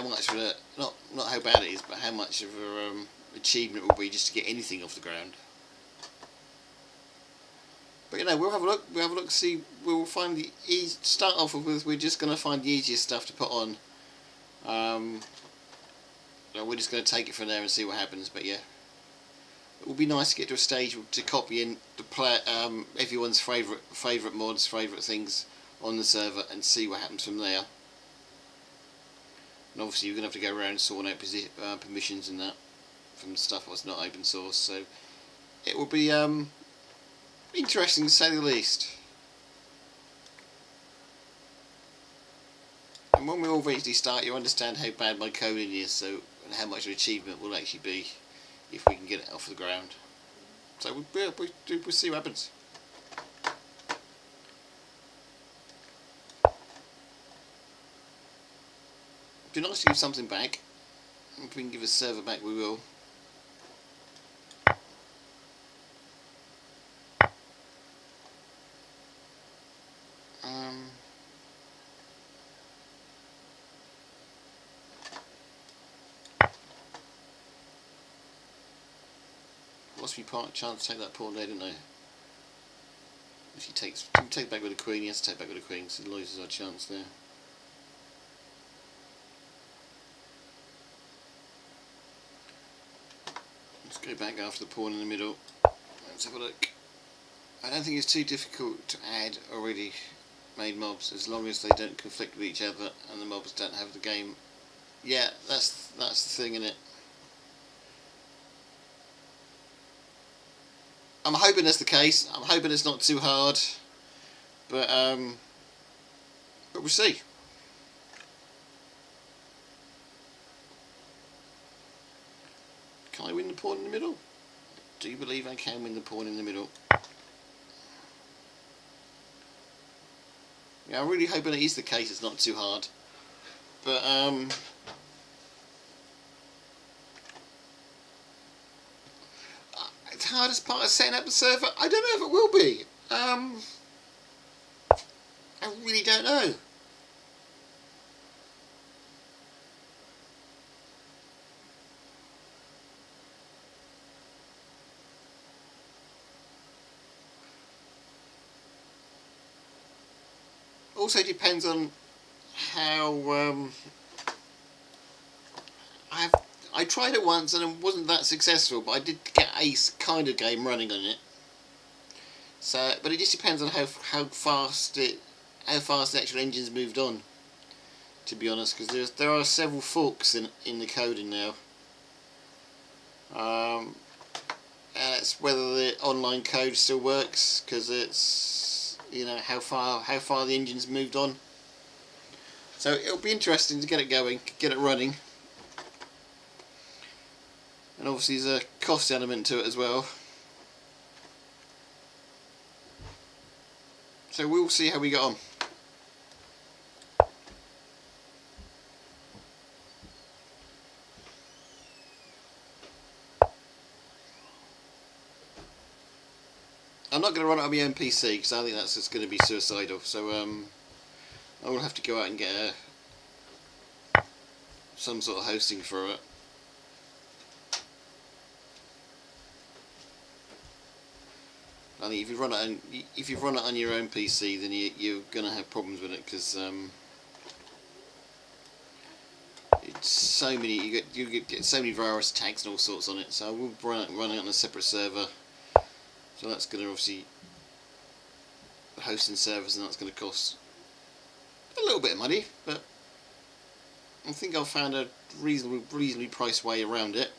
much of a not how bad it is, but how much of a achievement it will be just to get anything off the ground. But you know, we'll have a look. We'll have a look. See, we'll find the start off with. We're just going to find the easiest stuff to put on. We're just going to take it from there and see what happens. But yeah, it will be nice to get to a stage to copy in the everyone's favourite mods, favourite things on the server, and see what happens from there. And obviously, you're going to have to go around sorting out permissions and that from stuff that's not open source. So it will be interesting to say the least. And when we all eventually start, you understand how bad my coding is, so and how much of an achievement will actually be if we can get it off the ground. So we'll see what happens. It'd be nice to give something back. If we can give a server back, we will. Lost me chance to take that pawn there, didn't I? If he take back with a queen, he has to take back with a queen, so he loses our chance there. Let's go back after the pawn in the middle. Let's have a look. I don't think it's too difficult to add already made mobs, as long as they don't conflict with each other and the mobs don't have the game. Yeah, that's the thing, innit? I'm hoping that's the case. I'm hoping it's not too hard, but we'll see. Can I win the pawn in the middle? Do you believe I can win the pawn in the middle? Yeah, I'm really hoping it is the case. It's not too hard. But the hardest part of setting up the server, I don't know if it will be. I really don't know. Also depends on how I tried it once and it wasn't that successful, but I did get a kind of game running on it. So, but it just depends on how fast the actual engine's moved on. To be honest, because there are several forks in the coding now. And it's whether the online code still works, because it's, you know, how far the engine's moved on. So it'll be interesting to get it going, get it running. And obviously there's a cost element to it as well. So we'll see how we get on. I'm not going to run it on my own PC because I think that's just going to be suicidal. So I will have to go out and get some sort of hosting for it. I think if you run it on your own PC, then you're going to have problems with it, because it's so many. You get so many virus attacks and all sorts on it. So I will run it on a separate server. So that's going to obviously hosting servers, and that's going to cost a little bit of money, but I think I've found a reasonably priced way around it.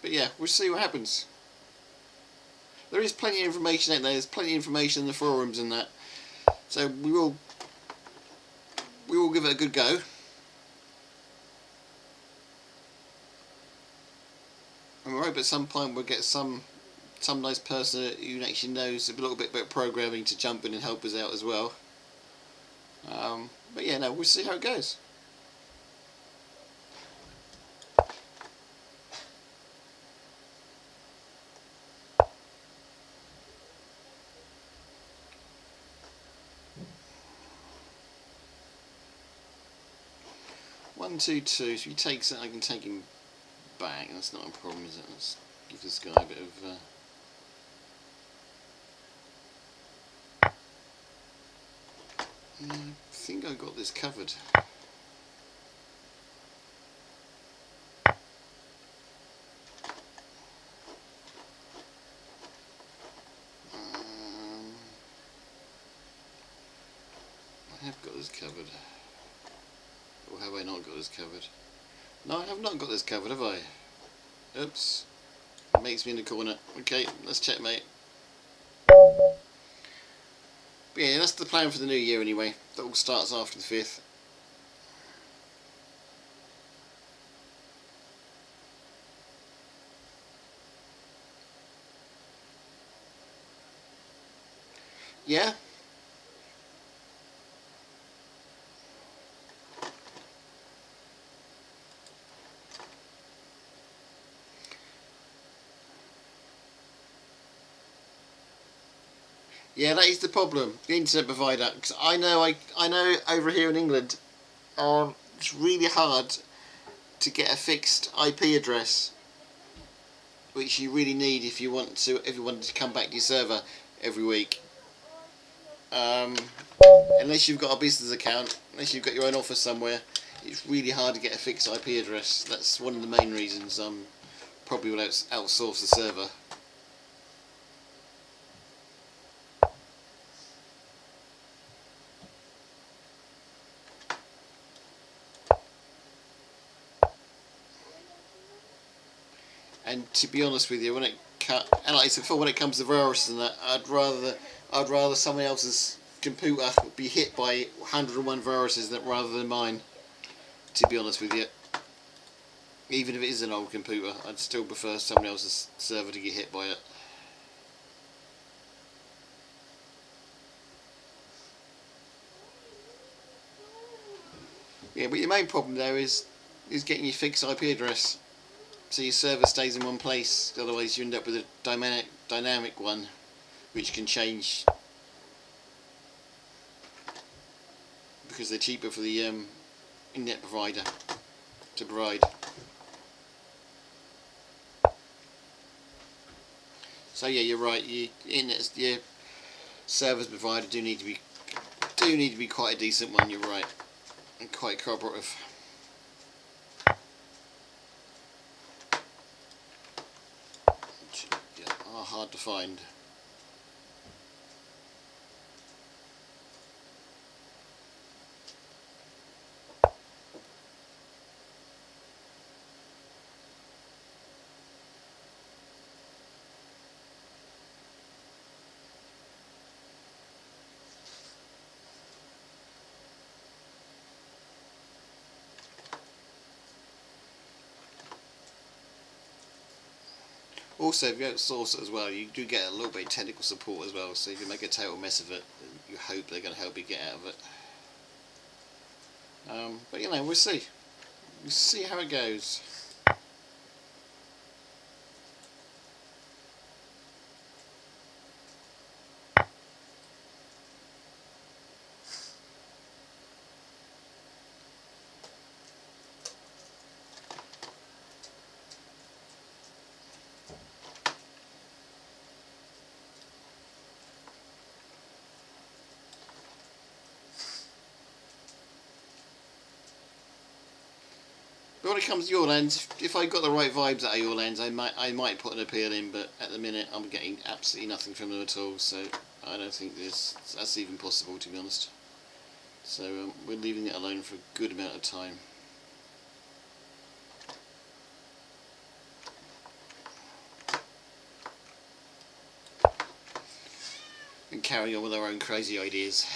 But yeah, we'll see what happens. There is plenty of information out there. There's plenty of information in the forums and that. So we will give it a good go. And we hope at some point we'll get some nice person who actually knows a little bit about programming to jump in and help us out as well. But yeah, no, we'll see how it goes. One, two, two. If he takes it, I can take him back. That's not a problem, is it? Let's give this guy a bit of. I think I got this covered. I have got this covered. Or have I not got this covered? No, I have not got this covered, have I? Oops. It makes me in the corner. Okay, let's checkmate. But yeah, that's the plan for the new year anyway. That all starts after the 5th. Yeah? Yeah, that is the problem. The internet provider. Because I know over here in England, it's really hard to get a fixed IP address, which you really need if you wanted to come back to your server every week. Unless you've got a business account, unless you've got your own office somewhere, it's really hard to get a fixed IP address. That's one of the main reasons probably will outsource the server. And to be honest with you, when it comes to viruses and that, I'd rather someone else's computer be hit by 101 viruses rather than mine. To be honest with you, even if it is an old computer, I'd still prefer someone else's server to get hit by it. Yeah, but your main problem there is getting your fixed IP address, so your server stays in one place. Otherwise, you end up with a dynamic one, which can change because they're cheaper for the internet provider to provide. So yeah, you're right. Your service provider do need to be quite a decent one. You're right, and quite cooperative. Which, yeah, are hard to find. Also, if you outsource it as well, you do get a little bit of technical support as well. So if you make a total mess of it, you hope they're going to help you get out of it. But you know, we'll see. We'll see how it goes. But when it comes to your lands, if I got the right vibes out of your lands, I might put an appeal in. But at the minute, I'm getting absolutely nothing from them at all. So I don't think that's even possible, to be honest. So we're leaving it alone for a good amount of time. And carrying on with our own crazy ideas.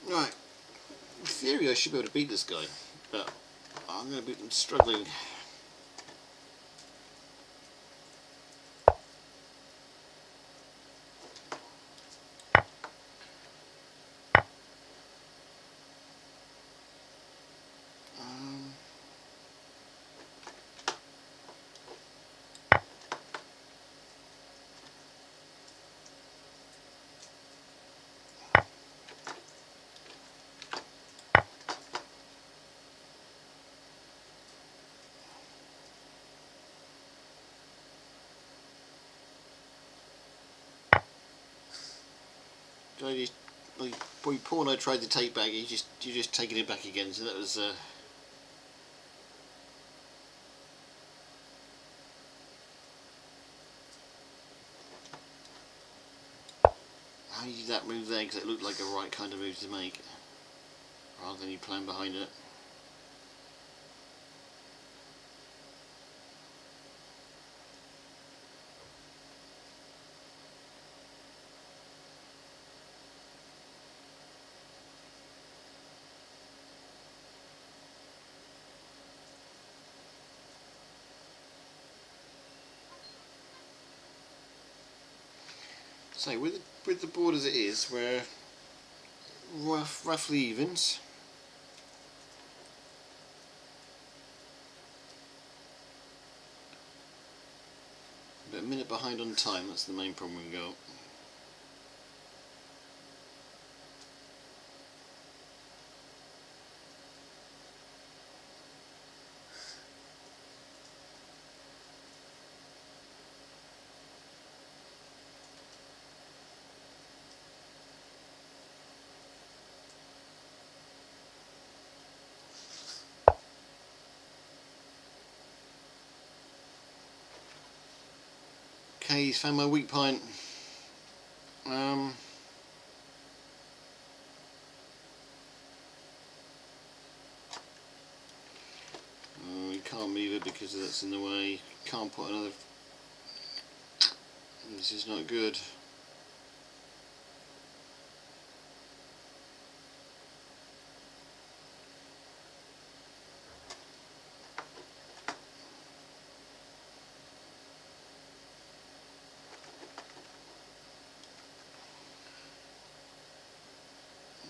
Right. In theory, I should be able to beat this guy, but I'm going to be struggling. Boy, Porno tried to take back. You just taking it back again. So that was. How you did that move there? Because it looked like a right kind of move to make, rather than you plan behind it. So with the board as it is, we're roughly evens. But a minute behind on time. That's the main problem we got. Okay, he's found my weak point. You can't move it because that's in the way. Can't put another. This is not good.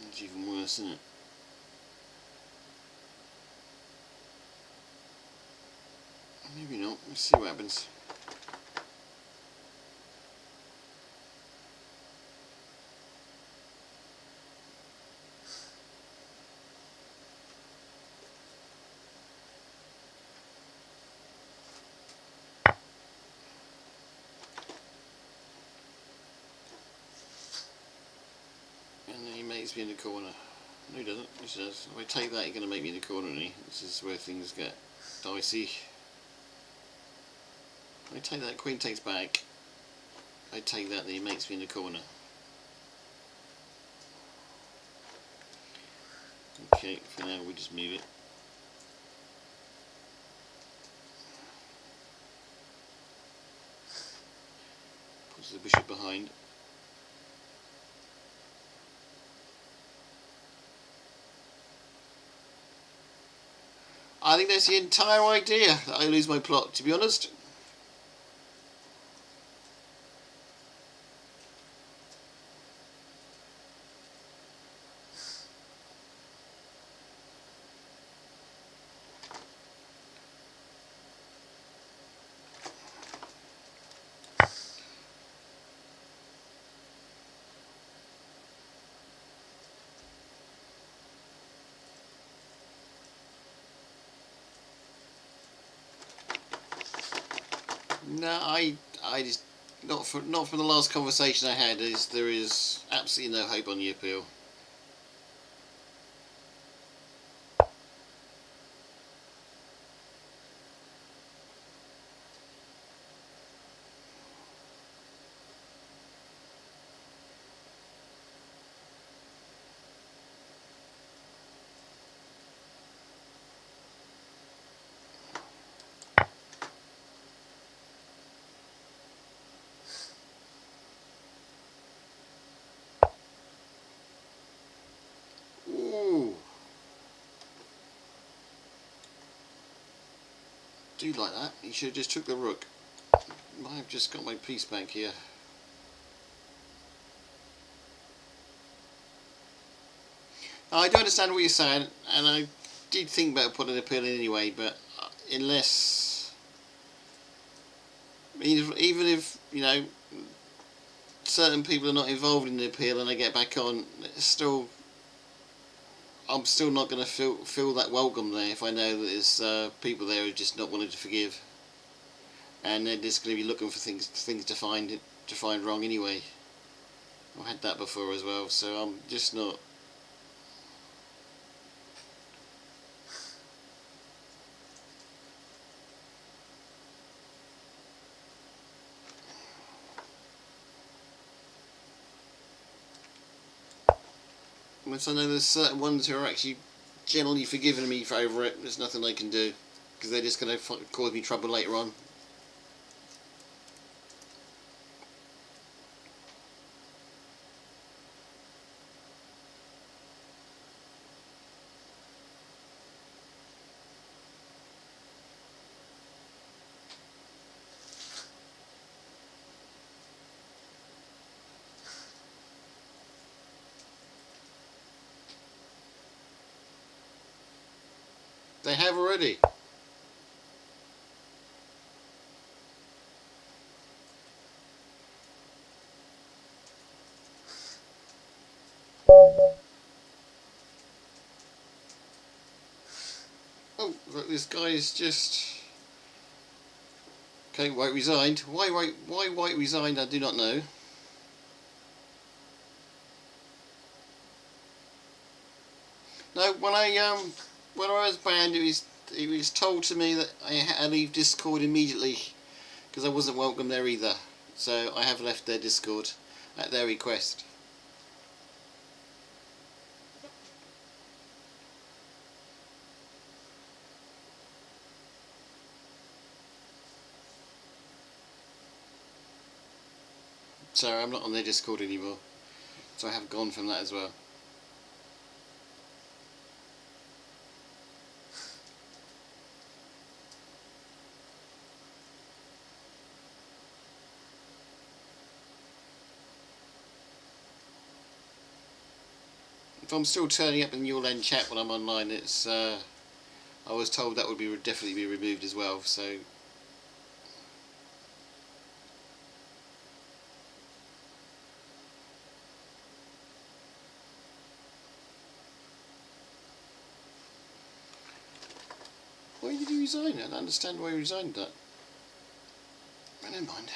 It's even worse, isn't it? Maybe not. Let's see what happens. And then he makes me in the corner. No, he doesn't. He says, if I take that, you're going to make me in the corner, isn't he? This is where things get dicey. If I take that, queen takes back. If I take that, then he makes me in the corner. Okay, for now we just move it. Puts the bishop behind. I think that's the entire idea, that I lose my plot, to be honest. No, I just not from the last conversation I had. There is absolutely no hope on the appeal. Ooh, do like that. You should have just took the rook. I've just got my piece back here. I do understand what you're saying, and I did think about putting an appeal in anyway, but unless, even if, you know, certain people are not involved in the appeal and they get back on, it's still, I'm still not going to feel that welcome there if I know that there's people there who are just not wanting to forgive, and they're just going to be looking for things to find wrong anyway. I've had that before as well, so I'm just not. Once I know there's certain ones who are actually generally forgiving me over it, there's nothing they can do, because they're just going to cause me trouble later on. They have already. Oh, look, this guy is just. Okay, White resigned. Why White resigned, I do not know. No, when I was banned, it was told to me that I had to leave Discord immediately because I wasn't welcome there either. So I have left their Discord. at their request. So I'm not on their Discord anymore, so I have gone from that as well. If I'm still turning up in your end chat when I'm online, it's I was told that would be definitely be removed as well. So why did you resign? I don't understand why you resigned that. But never mind.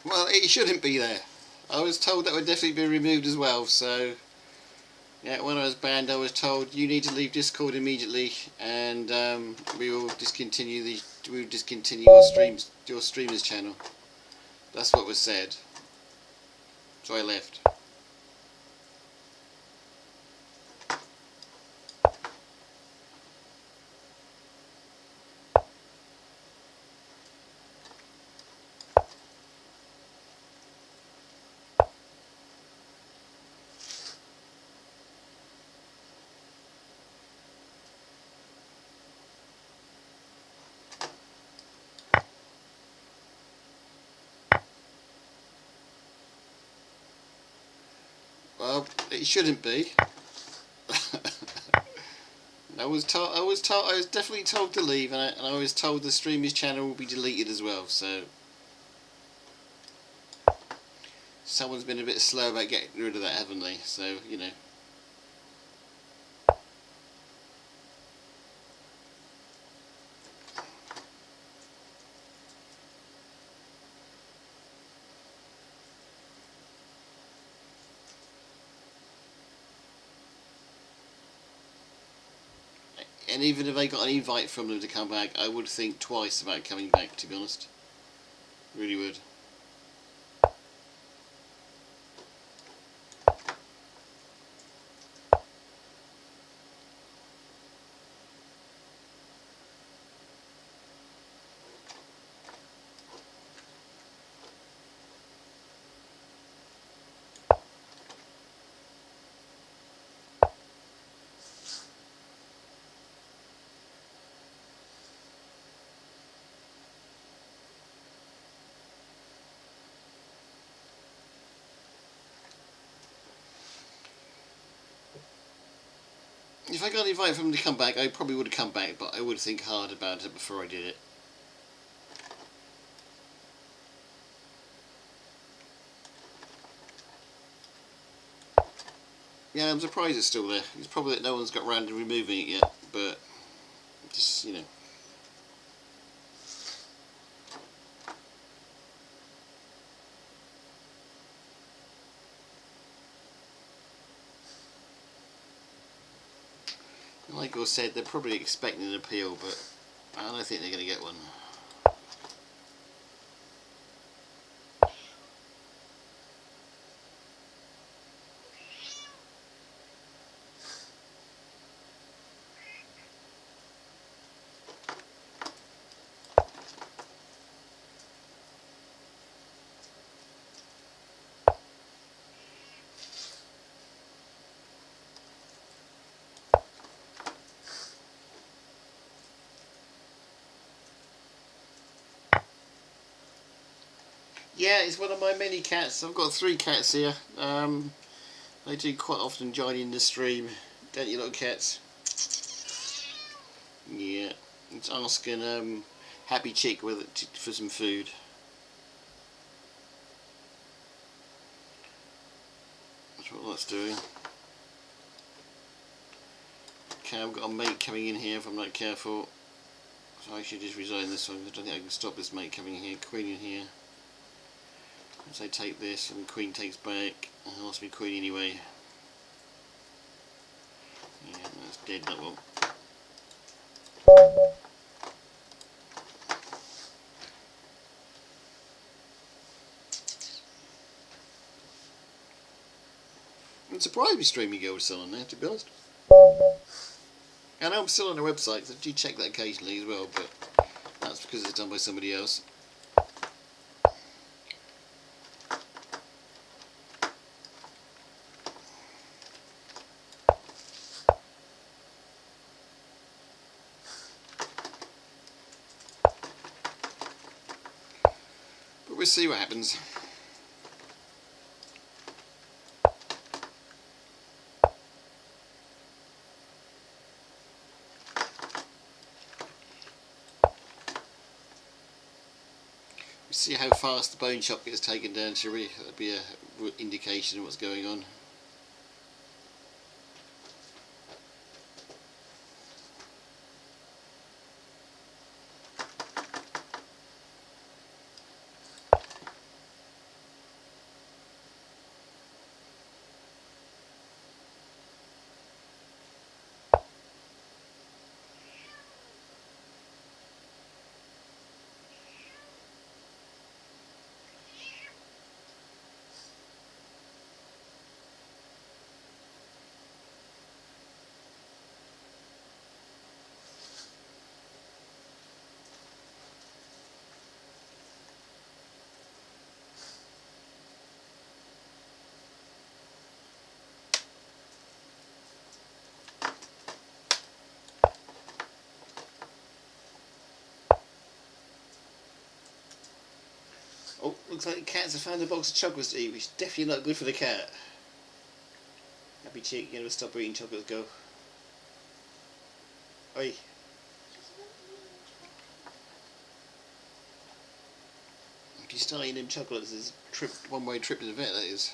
Well, it shouldn't be there. I was told that would definitely be removed as well, so yeah, when I was banned I was told you need to leave Discord immediately, and we will discontinue your streamers channel. That's what was said. So I left. Well, it shouldn't be. I was definitely told to leave, and I was told the streamers channel will be deleted as well. So someone's been a bit slow about getting rid of that, haven't they? So you know. And even if I got an invite from them to come back, I would think twice about coming back, to be honest. Really would. If I got an invite from them to come back, I probably would have come back, but I would think hard about it before I did it. Yeah, I'm surprised it's still there. It's probably that no one's got round to removing it yet, but just, you know. Like I said, they're probably expecting an appeal, but I don't think they're going to get one. Yeah, it's one of my many cats. I've got 3 cats here. They do quite often join in the stream. Don't you, little cats? Yeah, it's asking Happy Chick for some food. That's what that's doing. Okay, I've got a mate coming in here if I'm not careful. So I should just resign this one. I don't think I can stop this mate coming in here. Queen in here. Once I take this and queen takes back, I lost my queen anyway. Yeah, that's dead, that one. I'm surprised me streaming gold still on there, to be honest. I know I'm still on the website, so I do check that occasionally as well, but that's because it's done by somebody else. But we'll see what happens. We'll see how fast the bone chop gets taken down, shall we? That'll be an indication of what's going on. Oh, looks like the cats have found a box of chocolates to eat, which is definitely not good for the cat. Happy chick, you know, stop eating chocolates, go. Oi. If you start eating them chocolates, there's a one-way trip to the vet, that is.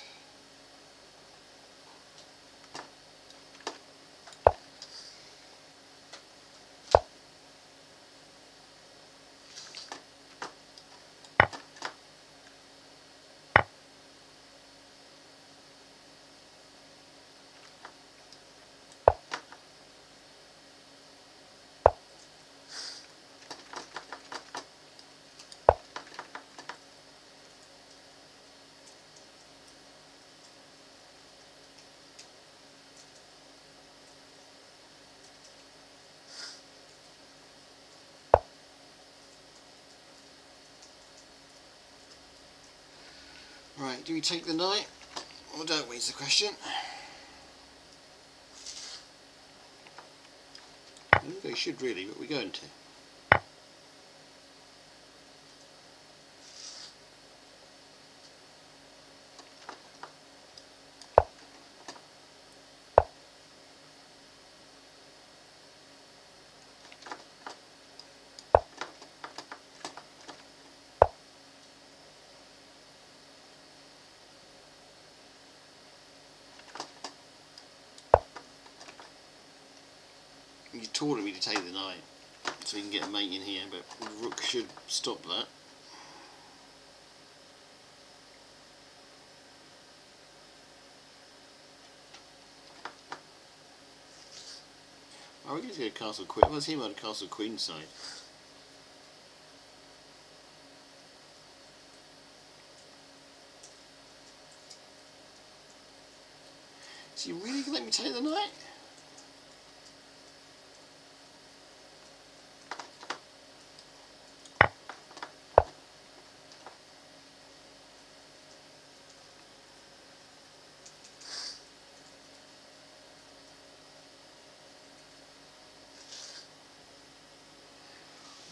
Right, do we take the knight, or don't we, is the question. I think they should really, but we're going to. You told me to take the knight, so we can get a mate in here, but the rook should stop that. Oh, we're going to get a castle queen. What's him on the castle queen side? So you really gonna let me take the knight?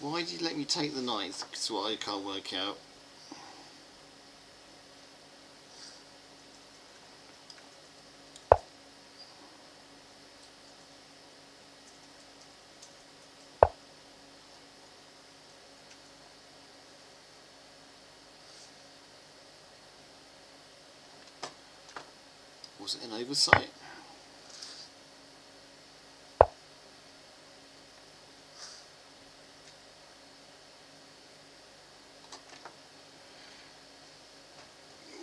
Why did you let me take the knight? That's what I can't work out. Was it an oversight?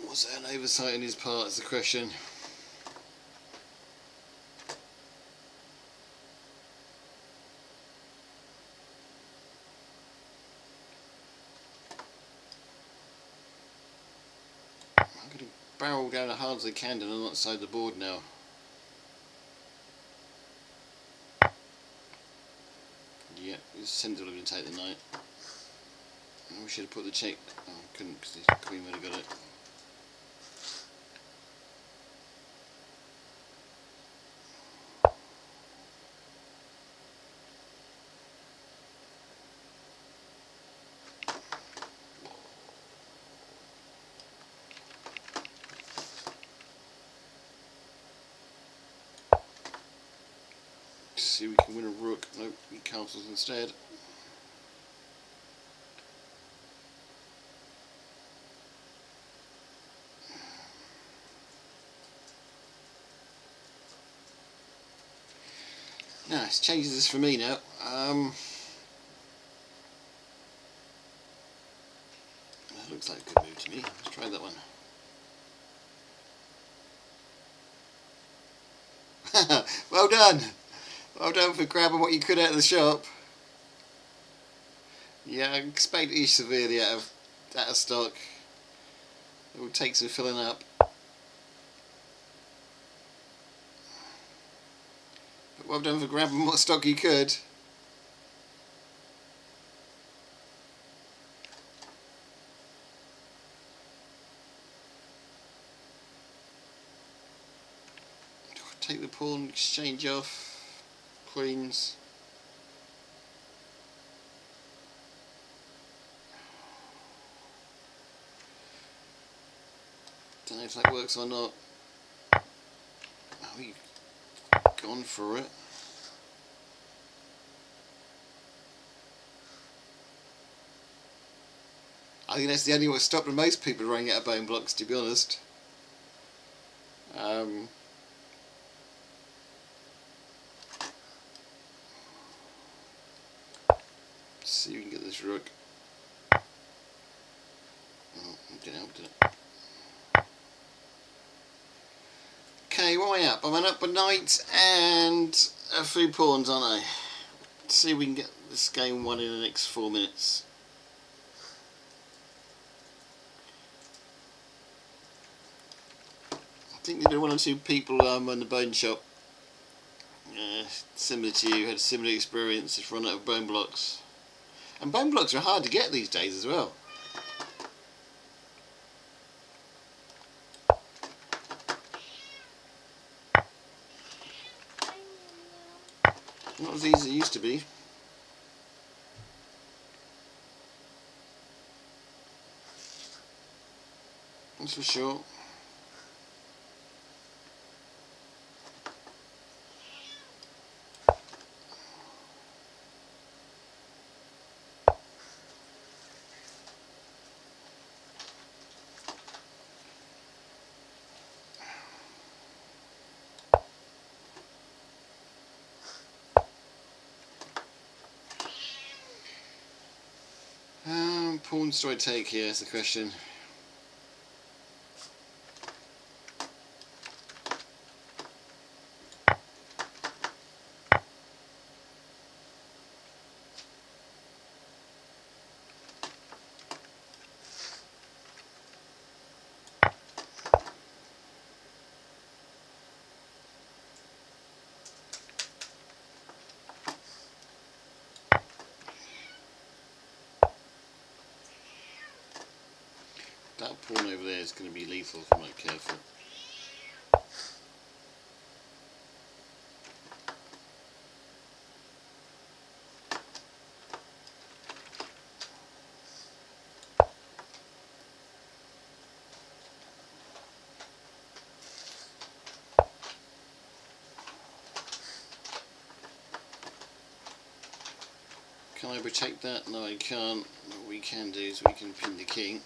Was it an oversight on his part is the question. I'm going to barrel down as hard as I can on that side of the board now. Yeah, this centre will take the knight. We should have put the check. Oh, I couldn't because the queen would have got it. See if we can win a rook. Nope, he castles instead. Now, it changes this for me now. That looks like a good move to me. Let's try that one. Well done! Well done for grabbing what you could out of the shop. Yeah, I expect you severely out of stock. It will take some filling up. But well done for grabbing what stock you could. Take the pawn, exchange off, queens. Don't know if that works or not. Oh, you've gone for it. I think that's the only what stopped most people running out of bone blocks, to be honest. Let's see if we can get this rook. Oh, didn't help, did it? Okay, what am I up? I'm up a knight and a few pawns, aren't I? Let's see if we can get this game won in the next 4 minutes. I think there were 1 or 2 people in the bone shop, similar to you, had a similar experience, just run out of bone blocks. And bone blocks are hard to get these days as well. Not as easy as it used to be. That's for sure. Pawns do I take here is the question. That pawn over there is going to be lethal if I'm not careful. Can I protect that? No, I can't. What we can do is we can pin the king.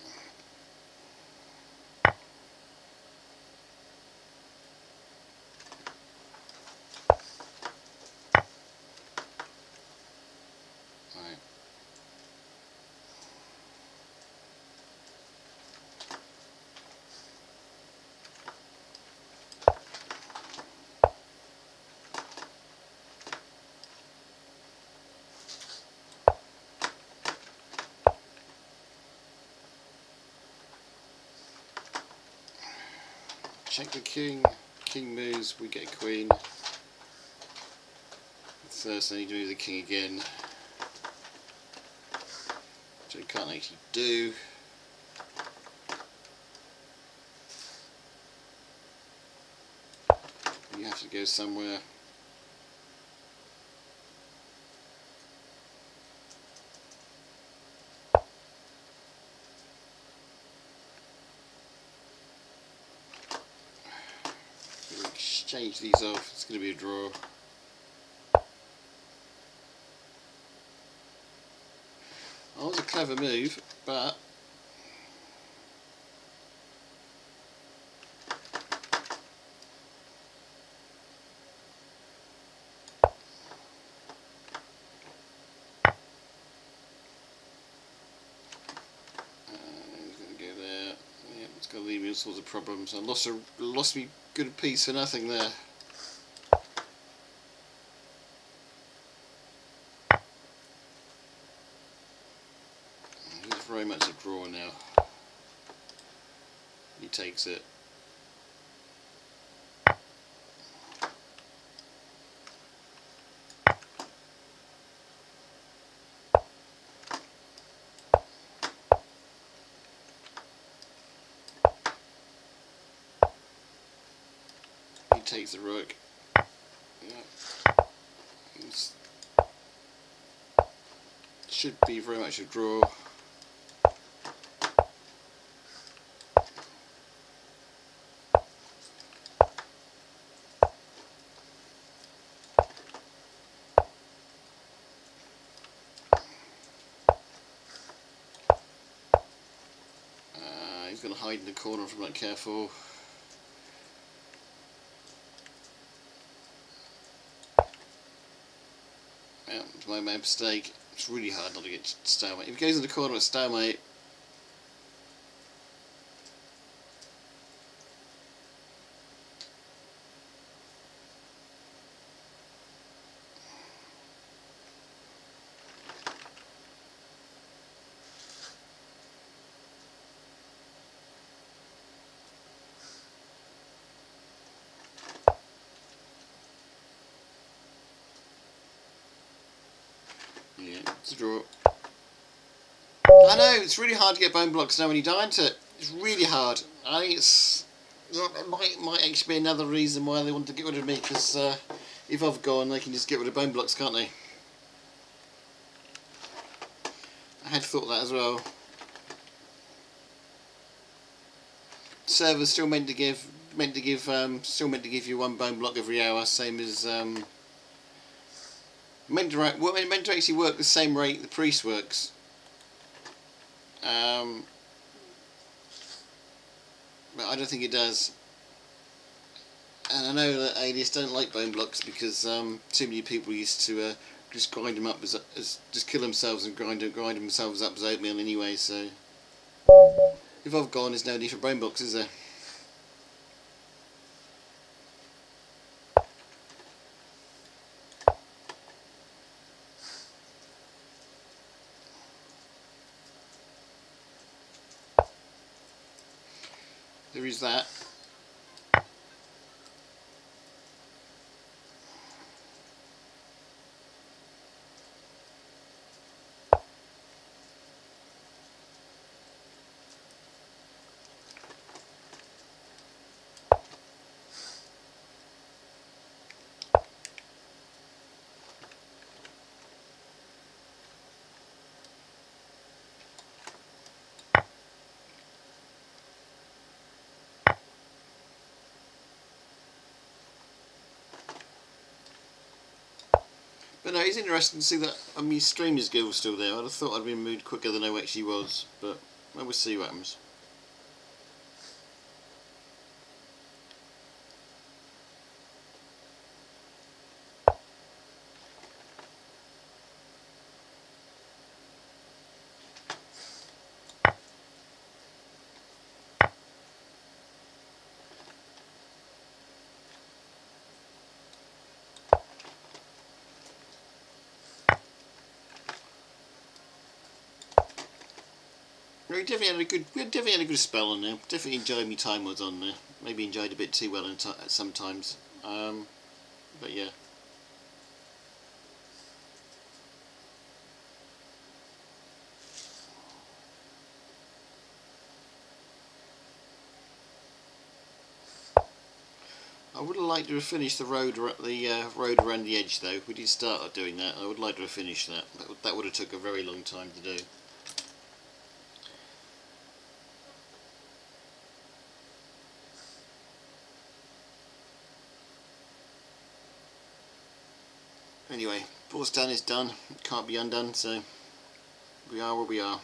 check the king. King moves, we get a queen. First I need to move the king again, which I can't actually do. You have to go somewhere. We'll exchange these off, it's going to be a draw. That was a clever move, but he's going to go there. Yeah, it's going to leave me all sorts of problems. I lost me good piece for nothing there. It's very much a draw now. He takes it. He takes the rook. Yeah. Should be very much a draw. He's going to hide in the corner if I'm not careful. Yeah, it's my mistake. It's really hard not to get stalemate. If he goes in the corner at stalemate, yeah, it's a draw. I know, it's really hard to get bone blocks now when you die into it. It's really hard. I think it might actually be another reason why they want to get rid of me, because if I've gone, they can just get rid of bone blocks, can't they? I had thought that as well. Server's still meant to give you one bone block every hour, same as meant to actually work the same rate the priest works. But I don't think it does. And I know that aliens don't like bone blocks because too many people used to just grind them up as just kill themselves and grind themselves up as oatmeal anyway. So if I've gone, there's no need for bone blocks, is there? There is that. But no, it's interesting to see that Streamer's Guild's still there. I'd have thought I'd been moved quicker than I actually was, but well, we'll see what happens. We definitely had a good spell on there. Definitely enjoyed my time I was on there. maybe enjoyed a bit too well sometimes. But yeah. I would have liked to have finished the road around the edge though. We did start doing that. I would like to have finished that. That would have took a very long time to do. Anyway, what's done is done. It can't be undone, so we are where we are.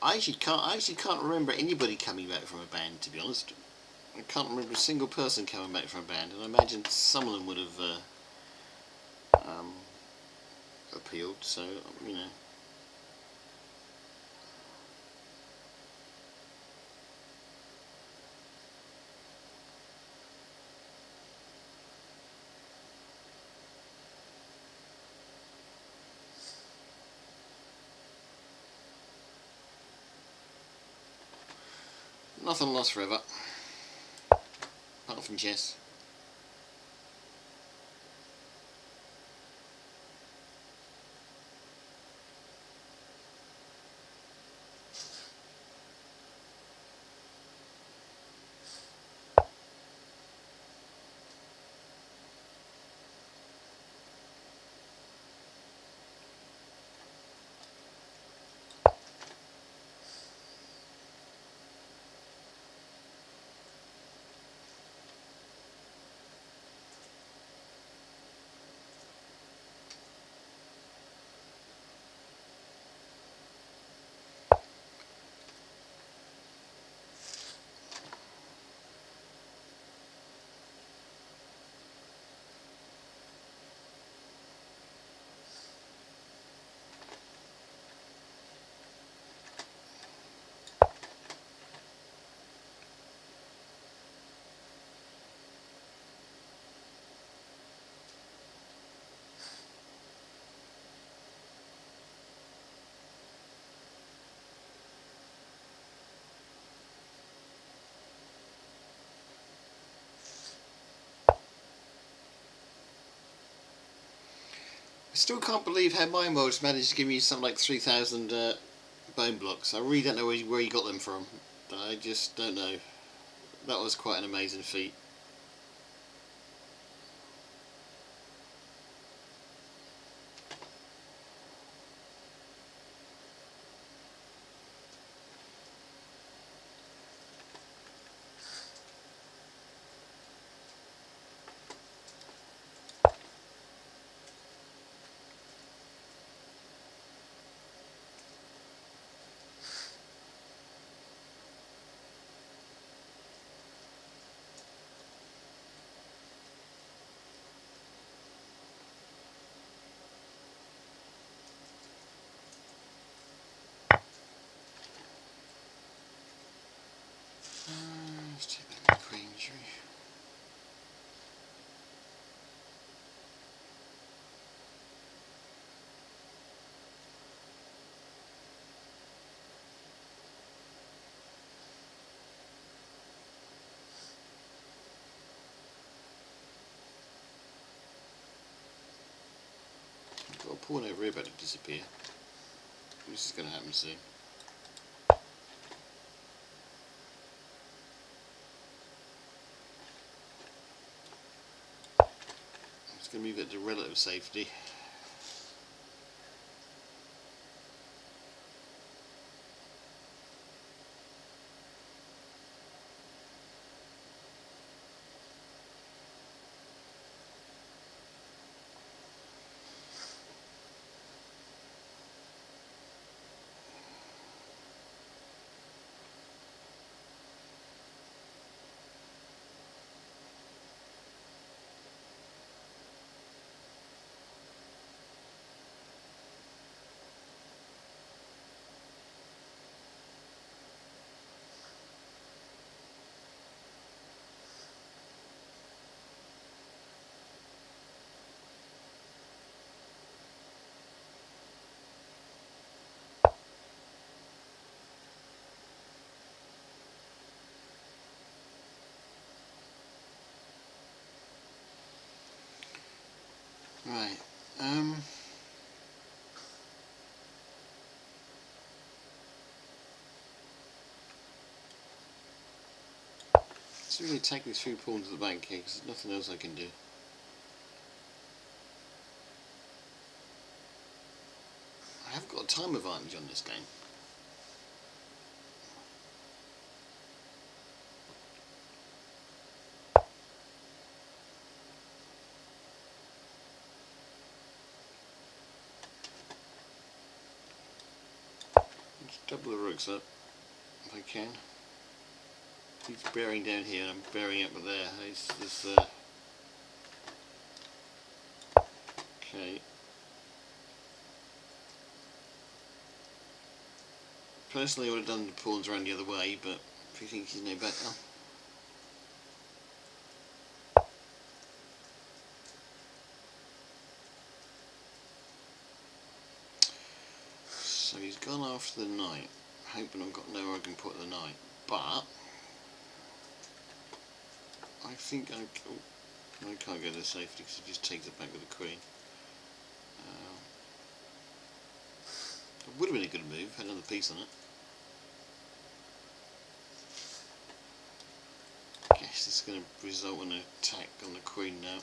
I actually can't remember anybody coming back from a band, to be honest. I can't remember a single person coming back from a band, and I imagine some of them would have appealed. So you know. Nothing lost forever, apart from Jess. I still can't believe how my mods managed to give me something like 3,000 bone blocks. I really don't know where you got them from. I just don't know. That was quite an amazing feat. Let's take that queen tree. I've got a pawn over here about to disappear. This is going to happen soon. It's going to move it to relative safety. Right. Let's really take these 3 pawns to the back here because there's nothing else I can do. I have got a time advantage on this game. Let's double the rooks up if I can. He's bearing down here and I'm bearing up there. Okay. Personally I would have done the pawns around the other way, but if you think he's no better. So he's gone after the knight, hoping I've got nowhere I can put the knight, but I think I can't go to safety because he just takes it back with the queen. It would have been a good move, had another piece on it. I guess this is going to result in an attack on the queen now.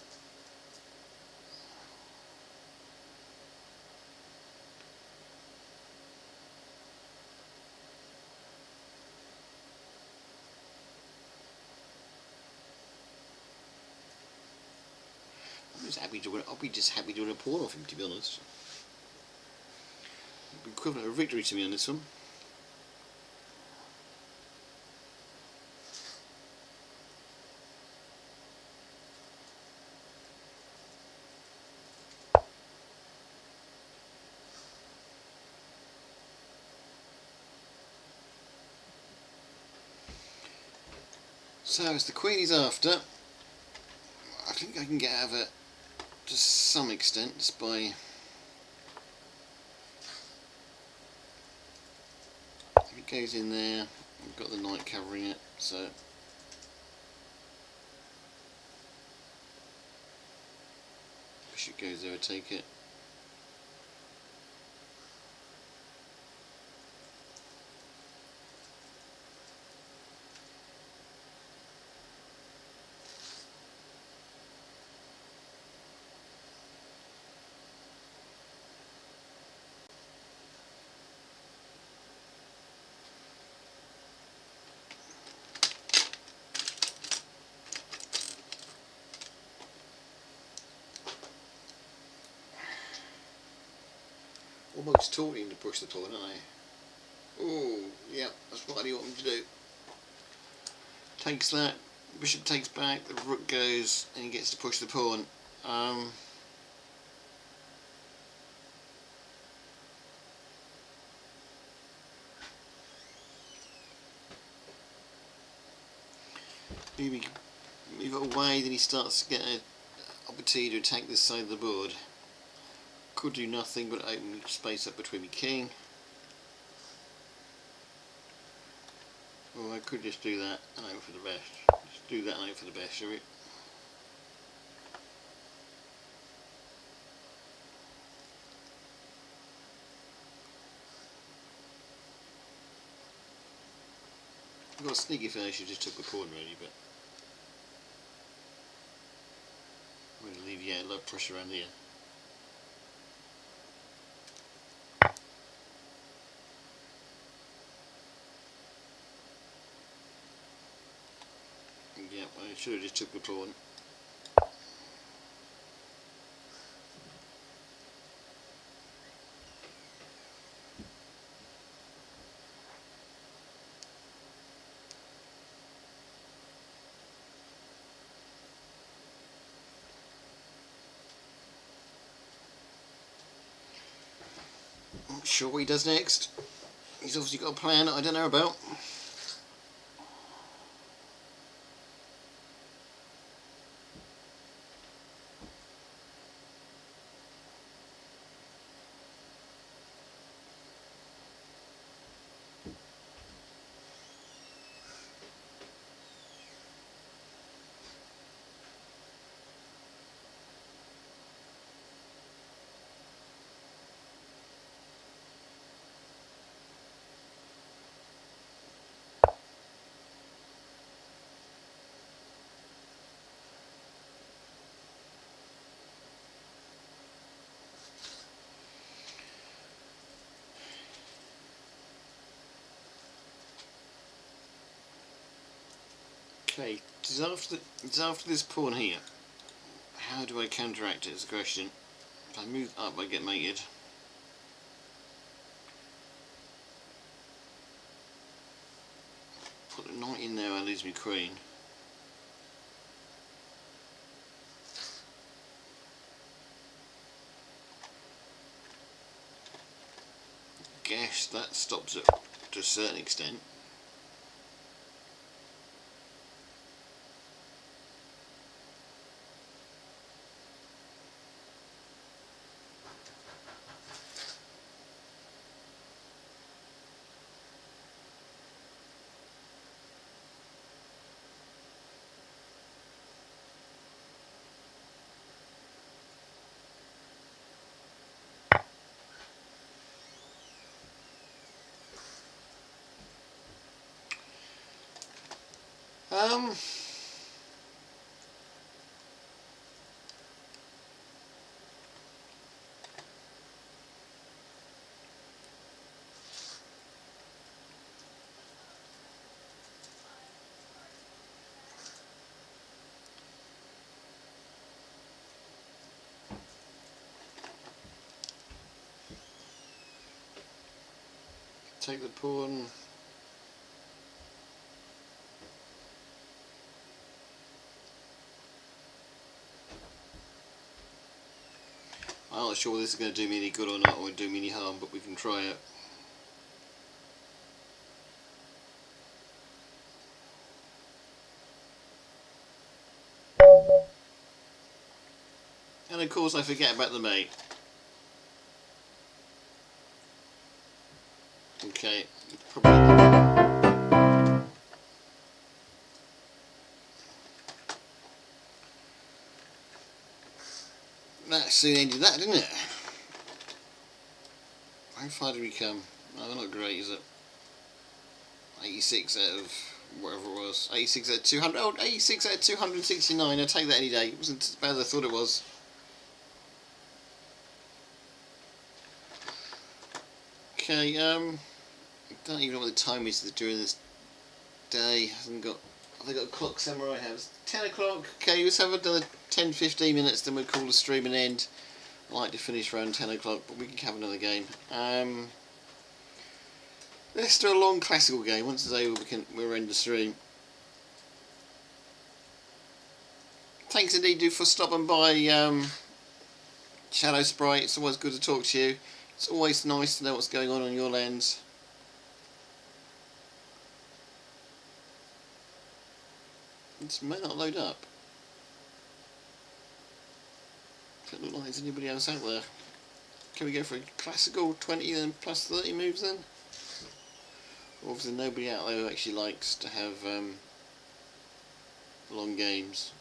I'll be just happy to win a pawn off him, to be honest. It'll be equivalent of victory to me on this one. So it's the queen he's after. I think I can get out of it to some extent just by if it goes in there. I've got the knight covering it, so bishop goes there, I take it. Almost taught him to push the pawn, aren't I? Oh, yeah, that's what I want him to do. Takes that, bishop takes back, the rook goes, and he gets to push the pawn. Maybe move it away, then he starts to get an opportunity to attack this side of the board. Could do nothing but open space up between the king. Or I could just do that and hope for the best. Just do that and hope for the best, shall we? I've got a sneaky feeling she just took the pawn really, but I'm going to leave a lot of pressure around here. Yeah, I should have just took the pawn. I'm not sure what he does next. He's obviously got a plan that I don't know about. Okay, it's after this pawn here. How do I counteract it is the question. If I move up I get mated. Put the knight in there, I lose my queen. Guess that stops it to a certain extent. Um, take the pawn. I'm not sure whether this is going to do me any good or not, or do me any harm, but we can try it. And of course I forget about the mate. Okay, probably. That soon ended that, didn't it? How far did we come? Oh, not great, is it? 86 out of whatever it was. 86 out of 200. Oh, 86 out of 269. I'd take that any day. It wasn't as bad as I thought it was. Okay, I don't even know what the time is during this day. Have they got a clock somewhere? I have. It's 10 o'clock. Okay, let's have another 10-15 minutes, then we'll call the stream an end. I like to finish around 10 o'clock, but we can have another game. Let's do a long classical game. Once it's over, we'll end the stream. Thanks indeed for stopping by, Shadow Sprite. It's always good to talk to you. It's always nice to know what's going on your lands. This may not load up. Doesn't look like there's anybody else out there. Can we go for a classical 20 then plus 30 moves then? Obviously nobody out there who actually likes to have long games.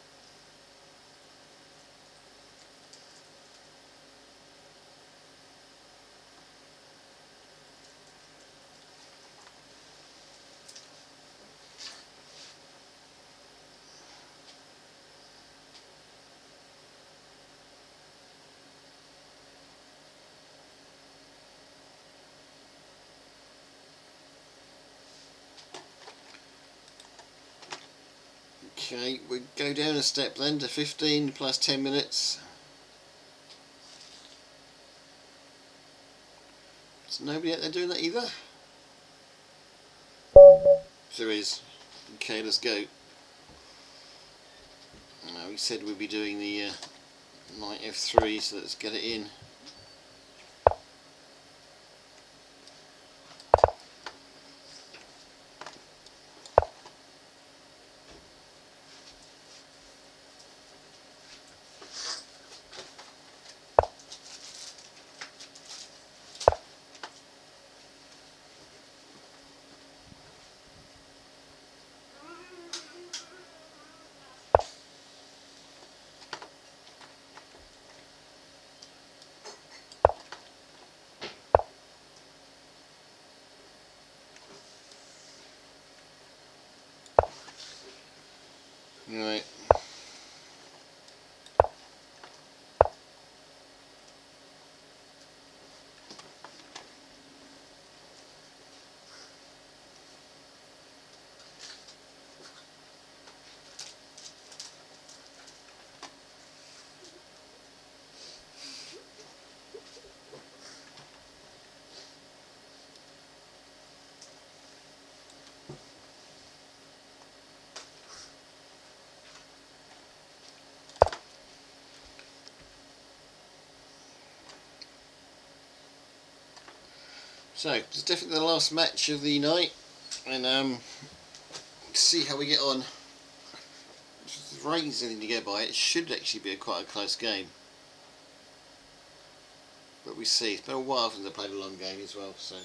Okay, we go down a step then to 15 plus 10 minutes. There's nobody out there doing that either? There is. Okay, let's go. We said we'd be doing the Nf3, so let's get it in. Right. So it's definitely the last match of the night, and see how we get on. If the rating's anything to go by, it should actually be quite a close game. But we see. It's been a while since I played a long game as well, so.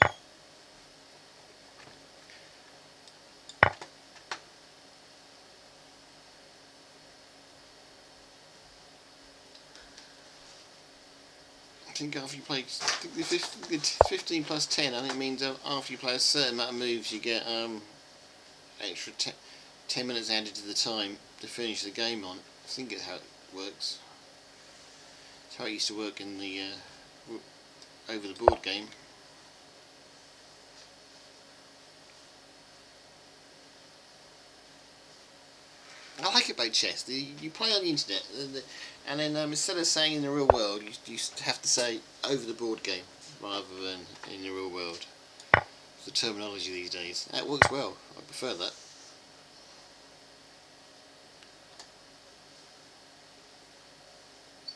I think after you play, the 15 plus 10, I think means after you play a certain amount of moves, you get extra 10 minutes added to the time to finish the game on. I think it's how it works. It's how it used to work in the over the board game. I like it about chess. You play on the internet, and then instead of saying in the real world, you have to say over the board game rather than in the real world. It's the terminology these days. That works well. I prefer that.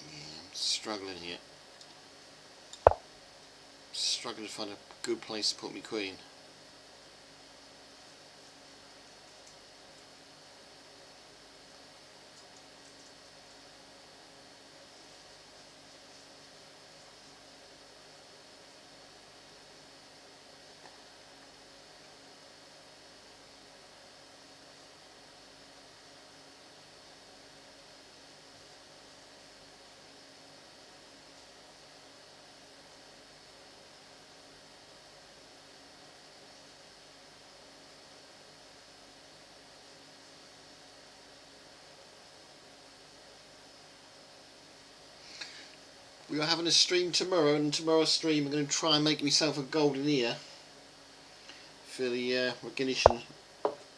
Yeah, I'm struggling here. Struggling to find a good place to put my queen. We are having a stream tomorrow, and tomorrow's stream I'm going to try and make myself a golden ear for the recognition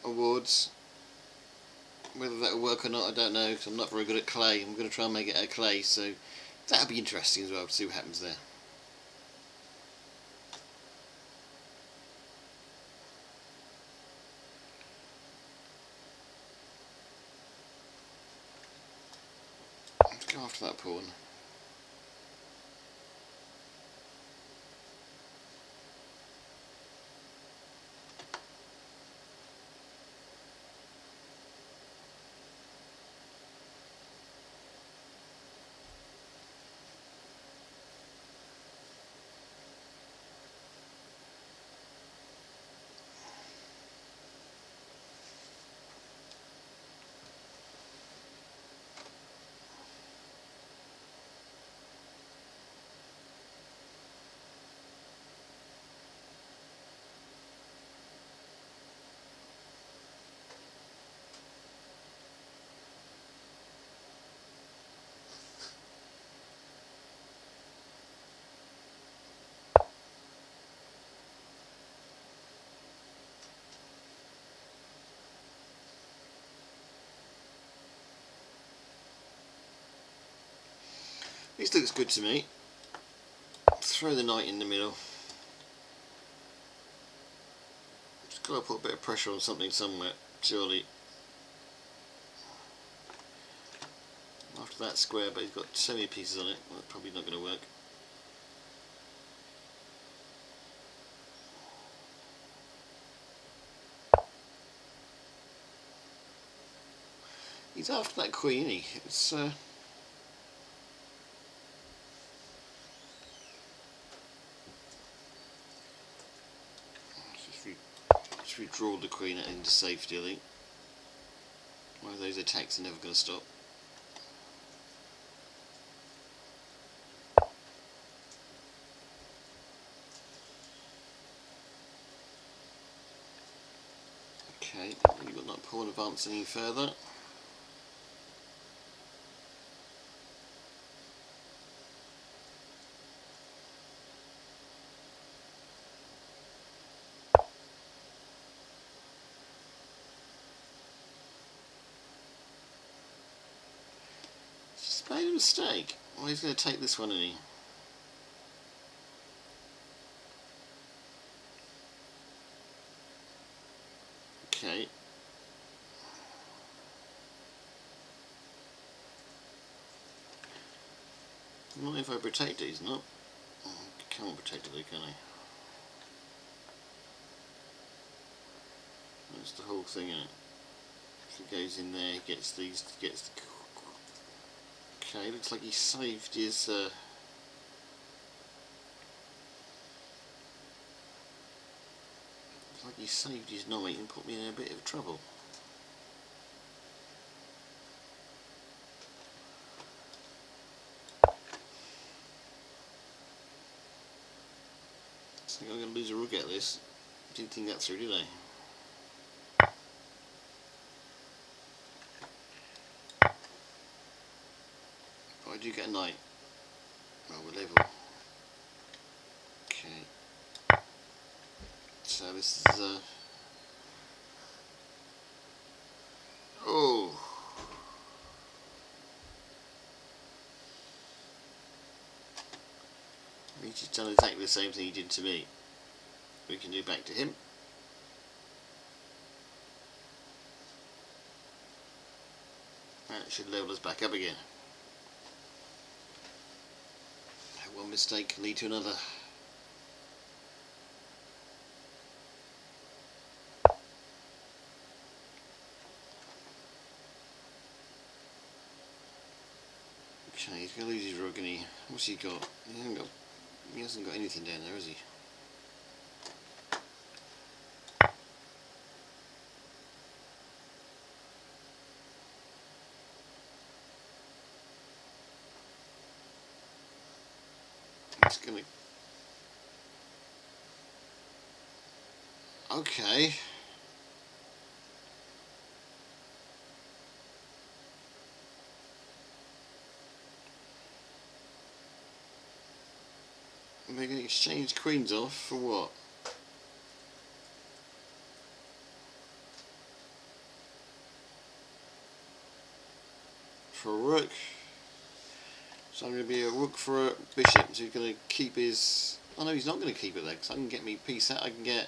awards. Whether that will work or not, I don't know, because I'm not very good at clay. I'm going to try and make it out of clay, so that'll be interesting as well to see what happens there. Let's go after that pawn. This looks good to me. Throw the knight in the middle. Just got to put a bit of pressure on something somewhere, surely. After that square, but he's got so many pieces on it, well, that's probably not going to work. He's after that queen, isn't he? It's just redraw the queen into safety, I think. One of those attacks are never going to stop. Okay, you've got that pawn advancing any further. Just made a mistake. Well, he's going to take this one, isn't he? Okay. Not if I protect it, he's not. Oh, can't protect it though, can I? That's the whole thing, isn't it? So it goes in there, gets these, gets the... Okay, looks like he saved his... looks like he saved his night and put me in a bit of trouble. I think I'm going to lose a rook at this. Didn't think that through, did I? But I do get a knight. Well, we're level. Okay. So this is oh. He's just done exactly the same thing he did to me. We can do back to him. That should level us back up again. One mistake can lead to another. Okay, he's going to lose his rook, and what's he got? He hasn't got anything down there, has he? He's going to... Okay. We're going to exchange queens off for what? For a rook. So I'm going to be a rook for a bishop. So he's going to keep his... Oh no, he's not going to keep it there, because I can get me a piece out. I can get...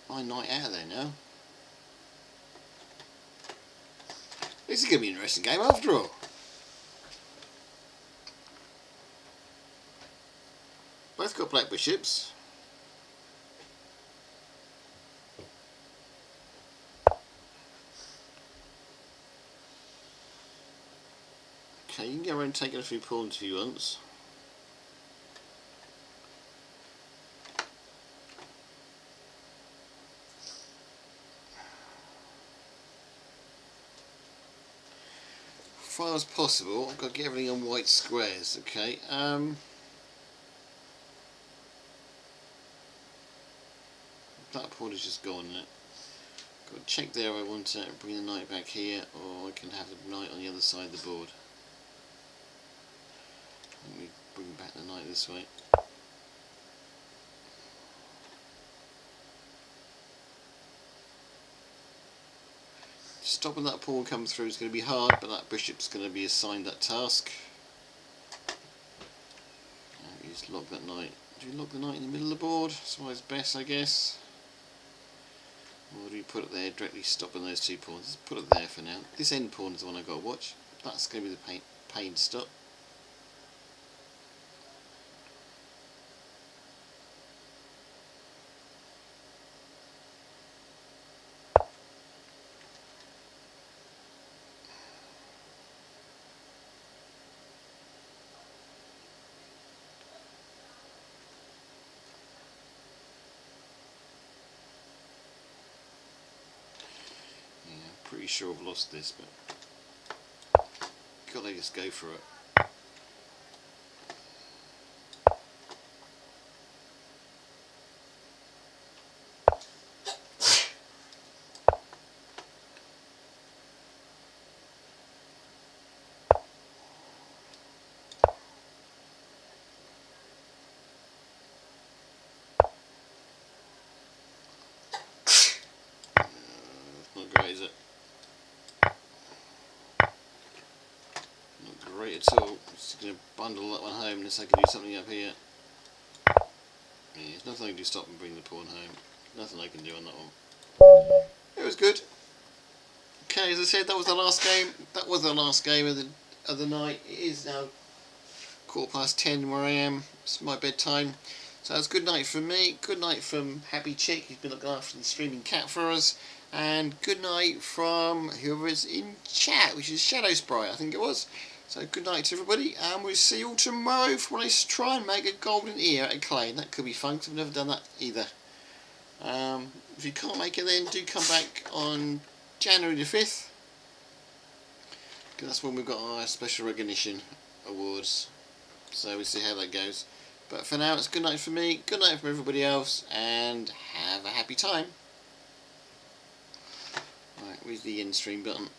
my knight out of there now. This is going to be an interesting game after all. Both got black bishops. Okay, you can go around taking a few pawns if you want. As far as possible, I've got to get everything on white squares, okay. That pawn is just gone. Got to check there. I want to bring the knight back here, or I can have the knight on the other side of the board. Let me bring back the knight this way. Stopping that pawn come through is going to be hard, but that bishop's going to be assigned that task. You just lock that knight. Do you lock the knight in the middle of the board? That's why it's best, I guess. Or do you put it there, directly stopping those two pawns? Let's put it there for now. This end pawn is the one I've got to watch. That's going to be the pain to stop. Pretty sure I've lost this, but gotta just go for it. Not great, is it? Great at all. Just going to bundle that one home unless I can do something up here. Yeah, there's nothing I can do to stop and bring the pawn home. Nothing I can do on that one. It was good. Okay, as I said, that was the last game. That was the last game of the night. It is now 10:15 where I am. It's my bedtime. So that's good night from me. Good night from Happy Chick, who's been looking after the streaming cat for us. And good night from whoever is in chat, which is Shadow Sprite, I think it was. So good night to everybody, and we'll see you all tomorrow when I try and make a golden ear out of clay. And that could be fun, because I've never done that either. If you can't make it then, do come back on January the 5th. Because that's when we've got our special recognition awards. So we'll see how that goes. But for now, it's good night from me, good night from everybody else, and have a happy time. Right, where's the end stream button?